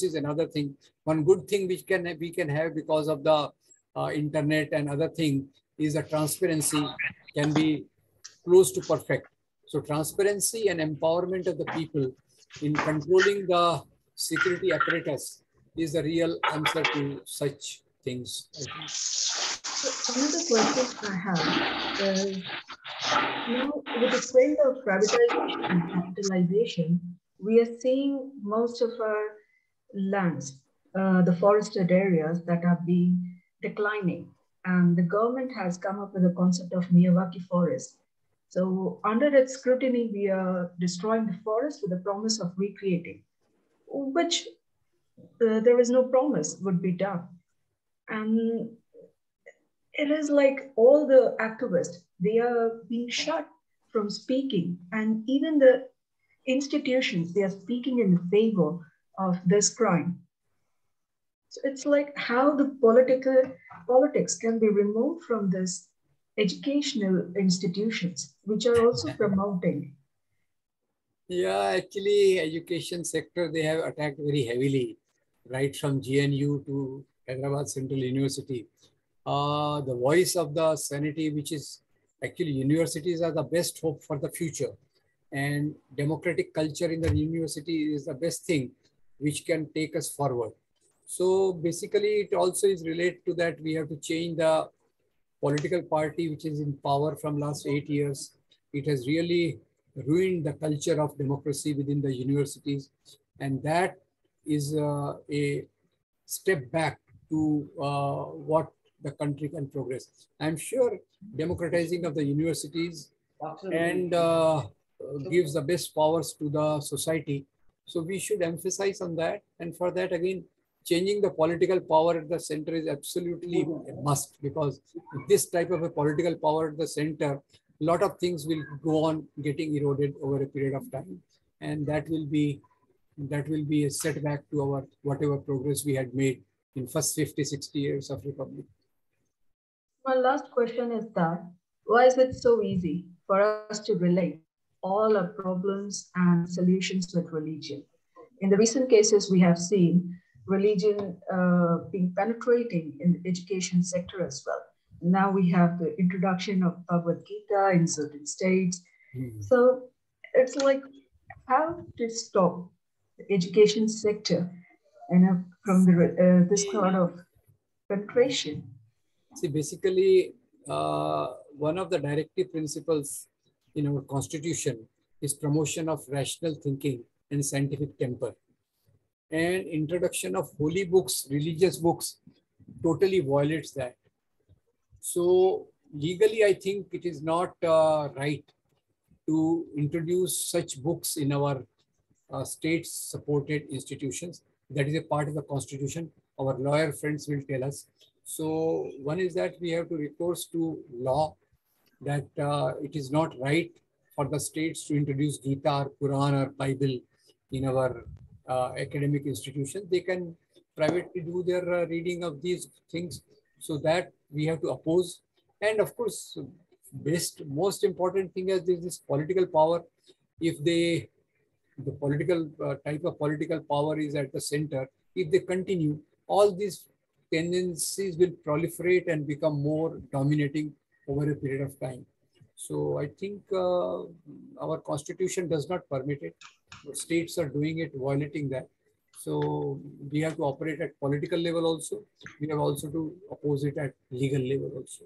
is another thing. One good thing which we can have because of the internet and other thing is that transparency can be close to perfect. So transparency and empowerment of the people in controlling the security apparatus is the real answer to such things. So another question I have is, now with the trend of privatization and capitalization, we are seeing most of our lands, the forested areas that are being declining. And the government has come up with a concept of Miyawaki forest. So under its scrutiny, we are destroying the forest with the promise of recreating, which there is no promise would be done. And it is like all the activists, they are being shut from speaking. And even the institutions, they are speaking in favor of this crime. So it's like how the politics can be removed from this educational institutions, which are also promoting. Yeah, actually, education sector, they have attacked very heavily, right from GNU to Hyderabad Central University. The voice of the sanity, which is actually universities are the best hope for the future. And democratic culture in the university is the best thing which can take us forward. So basically, it also is related to that we have to change the political party which is in power from last 8 years. It has really ruined the culture of democracy within the universities. And that is a step back to what the country can progress. I'm sure democratizing of the universities and gives the best powers to the society. So we should emphasize on that. And for that, again, changing the political power at the center is absolutely a must, because with this type of a political power at the center, a lot of things will go on getting eroded over a period of time. And that will be a setback to our whatever progress we had made in first 50, 60 years of Republic. My last question is that, why is it so easy for us to relate all our problems and solutions with religion? In the recent cases, we have seen religion being penetrating in the education sector as well. Now we have the introduction of Bhagavad Gita in certain states. So it's like, how to stop the education sector from this kind of penetration? See, basically, one of the directive principles in our constitution is promotion of rational thinking and scientific temper. And introduction of holy books, religious books, totally violates that. So legally, I think it is not right to introduce such books in our state-supported institutions. That is a part of the constitution. Our lawyer friends will tell us. So one is that we have to recourse to law, that it is not right for the states to introduce Gita or Quran or Bible in our academic institutions. They can privately do their reading of these things. So that we have to oppose. And of course, most important thing is this political power. If the political type of political power is at the center, if they continue, all these tendencies will proliferate and become more dominating over a period of time. So I think our constitution does not permit it. The states are doing it, violating that. So we have to operate at political level also. We have also to oppose it at legal level also.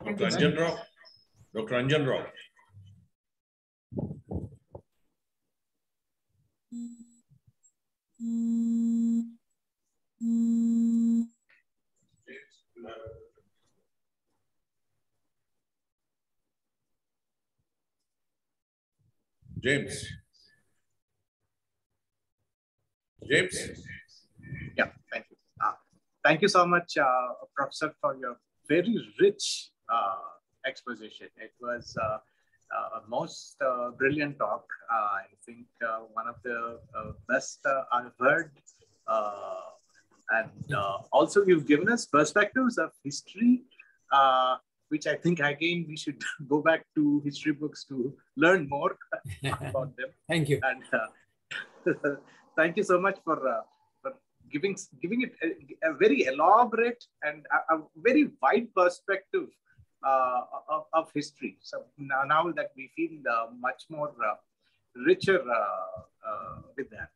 Dr. Anjan Rao. Dr. Anjan Rao. James. Yeah, thank you. Thank you so much, Professor, for your very rich exposition. It was most brilliant talk. I think one of the best I've heard. And also you've given us perspectives of history, which I think again we should go back to history books to learn more about them. Thank you. And thank you so much for giving it a very elaborate and a very wide perspective of history. So now that we feel much more richer with that.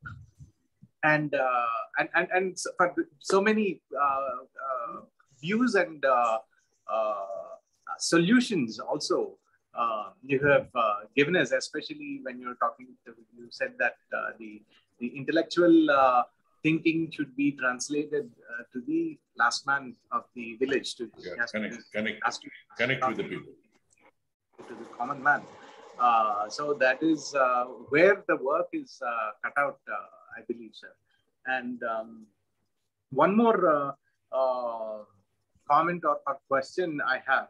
And so many views and solutions also you have given us, especially when you're talking. You said that the intellectual thinking should be translated to the last man of the village. Connect with the people, to the common man. So that is where the work is cut out. I believe, sir. And one more comment or question I have,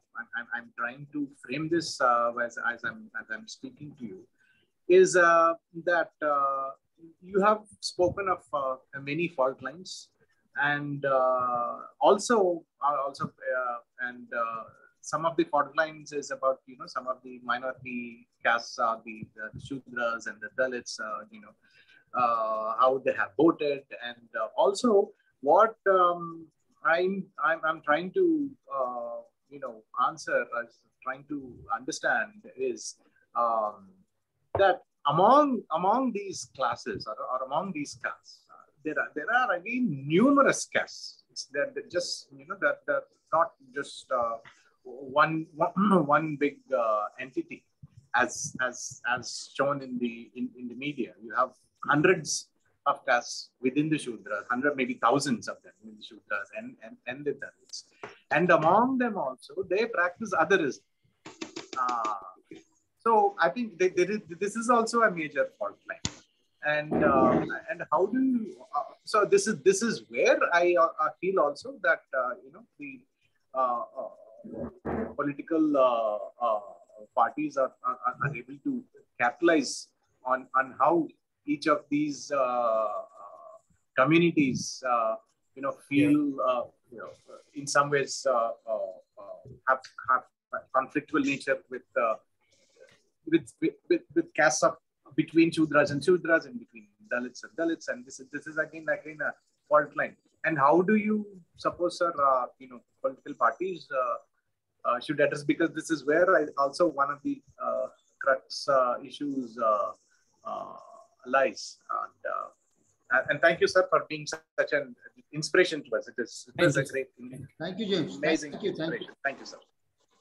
I'm trying to frame this as I'm speaking to you, is that you have spoken of many fault lines, and also some of the fault lines is about some of the minority castes, the Shudras and the Dalits, how they have voted, and also what I'm trying to answer, trying to understand is that among these classes or among these castes, there are again numerous castes. They're just they're not just one big entity as shown in the media. You have hundreds of castes within the Shudras, maybe thousands of them in the Shudras and the Dalits. And among them also, they practice otherism. So I think this is also a major fault line. And how do you? So this is where I feel also that the political parties are able to capitalize on how each of these communities feel in some ways have conflictual nature with castes of between Shudras and between Dalits and Dalits, and this is again a fault line. And how do you suppose, sir, political parties should address, because this is where also one of the crux issues lies. And thank you, sir, for being such an inspiration to us. It is a great, thank you, James. Amazing Thank you, inspiration. Thank you, sir.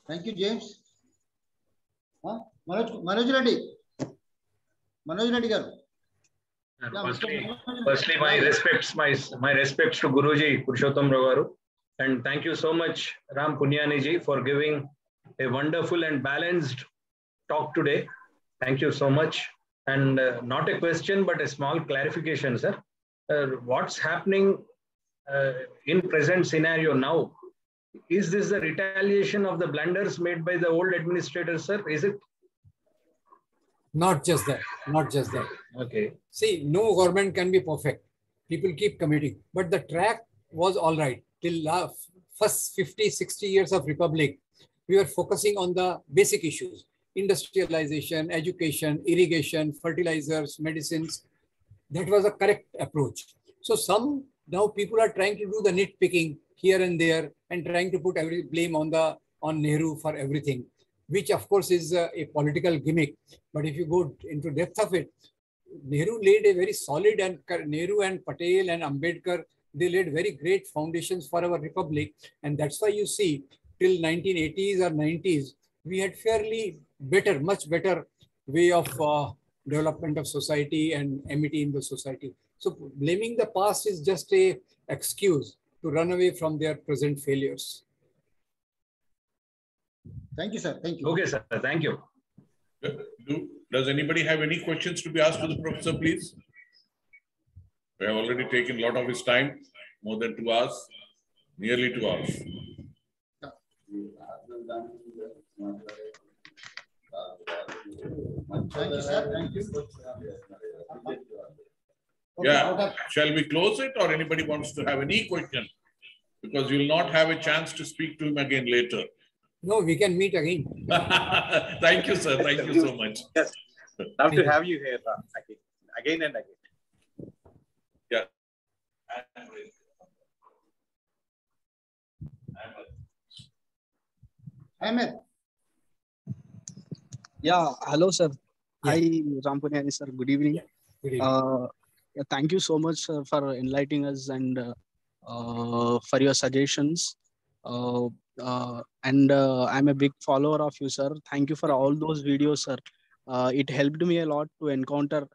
Thank you, James. Manoj Reddy. Manoj Reddy garu. Firstly, my respects to Guruji Purushottam Rao, and thank you so much, Ram Punyani ji, for giving a wonderful and balanced talk today. Thank you so much. And not a question, but a small clarification, sir. What's happening in present scenario now? Is this the retaliation of the blunders made by the old administrators, sir? Is it? Not just that. Not just that. Okay. See, no government can be perfect. People keep committing. But the track was all right. Till first 50, 60 years of Republic, we were focusing on the basic issues. Industrialization, education, irrigation, fertilizers, medicines. That was a correct approach. So now people are trying to do the nitpicking here and there and trying to put every blame on Nehru for everything, which of course is a political gimmick. But if you go into depth of it, Nehru laid a very solid, and Nehru and Patel and Ambedkar, they laid very great foundations for our republic. And that's why you see till 1980s or 90s, we had fairly better, much better way of development of society and amity in the society. So blaming the past is just a excuse to run away from their present failures. Thank you, sir. Thank you. Okay, sir. Thank you. Does anybody have any questions to be asked to the professor, please? We have already taken a lot of his time, more than 2 hours, nearly 2 hours. Thank you, sir. Thank you. Yeah, shall we close it, or anybody wants to have any question? Because you'll not have a chance to speak to him again later. No, we can meet again. Thank you, sir. Thank you so much. Yes, love to have you here again and again. Yeah. Ahmed. Yeah, hello, sir. Yeah. Hi, Rampunyani, sir. Good evening. Yeah. Good evening. Yeah, thank you so much for enlightening us and for your suggestions. I'm a big follower of you, sir. Thank you for all those videos, sir. It helped me a lot to encounter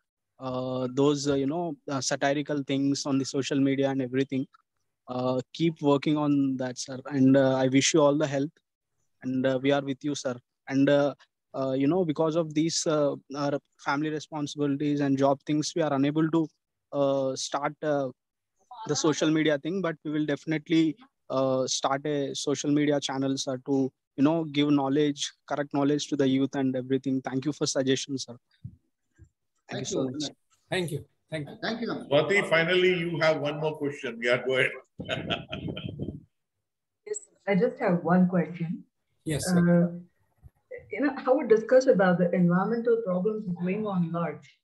those, satirical things on the social media and everything. Keep working on that, sir. And I wish you all the health. And we are with you, sir. And because of these our family responsibilities and job things, we are unable to start the social media thing, but we will definitely start a social media channel, sir, to give knowledge, correct knowledge to the youth and everything. Thank you for suggestions, sir. Thank you so much. Thank you. Thank you. Thank you. Swati, finally, you have one more question. Yeah, go ahead. Yes, I just have one question. Yes, sir. How we discuss about the environmental problems going on large,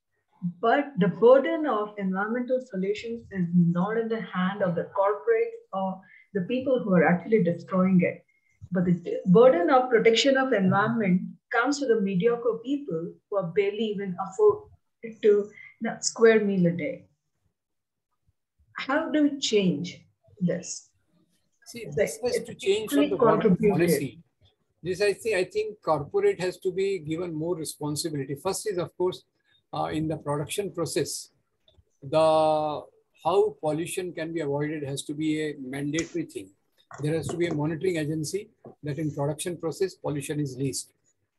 but the burden of environmental solutions is not in the hand of the corporates or the people who are actually destroying it. But the burden of protection of environment comes to the mediocre people who are barely even afford to square meal a day. How do we change this? See, this has to change from the government policy. This, I think corporate has to be given more responsibility. First is, of course, in the production process, how pollution can be avoided has to be a mandatory thing. There has to be a monitoring agency that in production process, pollution is least.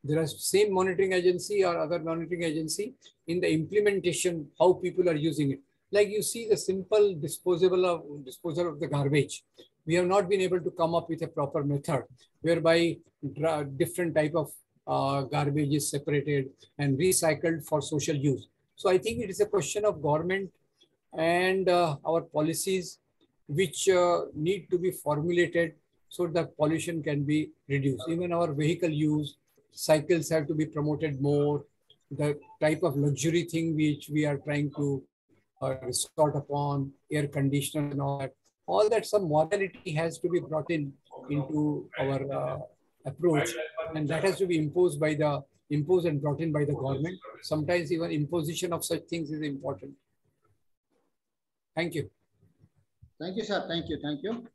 There is same monitoring agency or other monitoring agency in the implementation, how people are using it. Like you see the simple disposal of the garbage. We have not been able to come up with a proper method whereby different type of garbage is separated and recycled for social use. So I think it is a question of government and our policies which need to be formulated so that pollution can be reduced. Even our vehicle use, cycles have to be promoted more. The type of luxury thing which we are trying to resort upon, air conditioner and all that some morality has to be brought into our approach, and that has to be imposed and brought in by the government. Sometimes even imposition of such things is important. Thank you. Thank you, sir. Thank you. Thank you.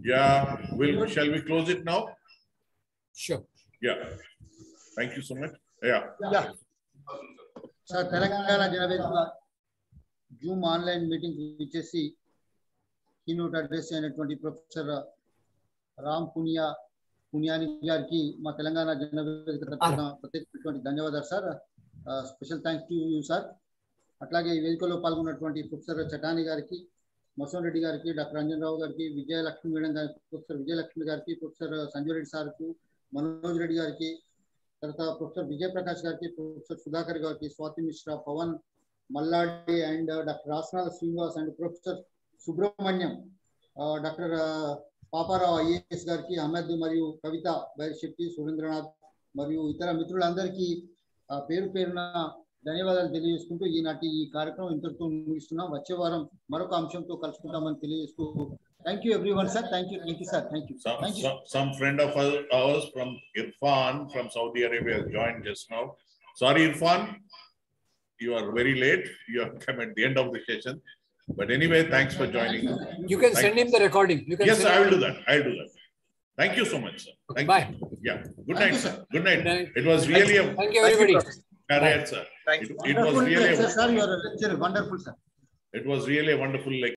Yeah, shall we close it now? Sure. Yeah. Thank you so much. Yeah. Yeah. Sir, Telangana Jana Vedika Zoom online meeting which keynote address అయినటువంటి professor Ram పునియాని గారికి మా తెలంగాణ జన వేదిక తరపున ప్రత్యేకమైనటువంటి ధన్యవాదాలు sir. Special thanks to you sir. అట్లాగే ఈ వేదికలో పాల్గొన్నటువంటి ప్రొఫెసర్ చటాని గారికి, మసోన్ రెడ్డి గారికి, డాక్టర్ అంజన్ రావు గారికి, విజయలక్ష్మి మేడం గారికి, ప్రొఫెసర్ విజయలక్ష్మి గారికి, ప్రొఫెసర్ సంజయ్ రెడ్డి సార్కు, మనోజ్ రెడ్డి గారికి, తర్వాత ప్రొఫెసర్ విజయ్ ప్రకాష్ గారికి, ప్రొఫెసర్ సుధాకర్ గారికి, Swati Mishra, Pavan Malladi and doctor Rasanath Srinivas and professor Subrahmanyam, doctor Paparao IAS గారికి, అహ్మద్ మరియు కవిత బైర్శెట్టి, సురేంద్రనాథ్ మరియు ఇతర మిత్రులందరికీ పేరు పేరున ధన్యవాదాలు తెలియజేసుకుంటూ ఈనాటి ఈ కార్యక్రమం ఇంతటితో ముగిస్తున్నాం. వచ్చే వారం మరొక అంశంతో కలుసుకుంటామని తెలియజేస్తూ thank you everyone sir. Thank you sir. Thank you. Some friend of ours from Irfan from Saudi Arabia has joined just now. Sorry, Irfan, you are very late. You have come at the end of the session. But anyway, thanks for joining. You can send him the recording. Yes, I will do that. I'll do that. Thank you so much, sir. Bye. Yeah. Good night, sir. Good night. It was really Thank you, everybody. Correct, sir. It was really sir, you are a lecturer. Wonderful, sir. It was really a wonderful lecture.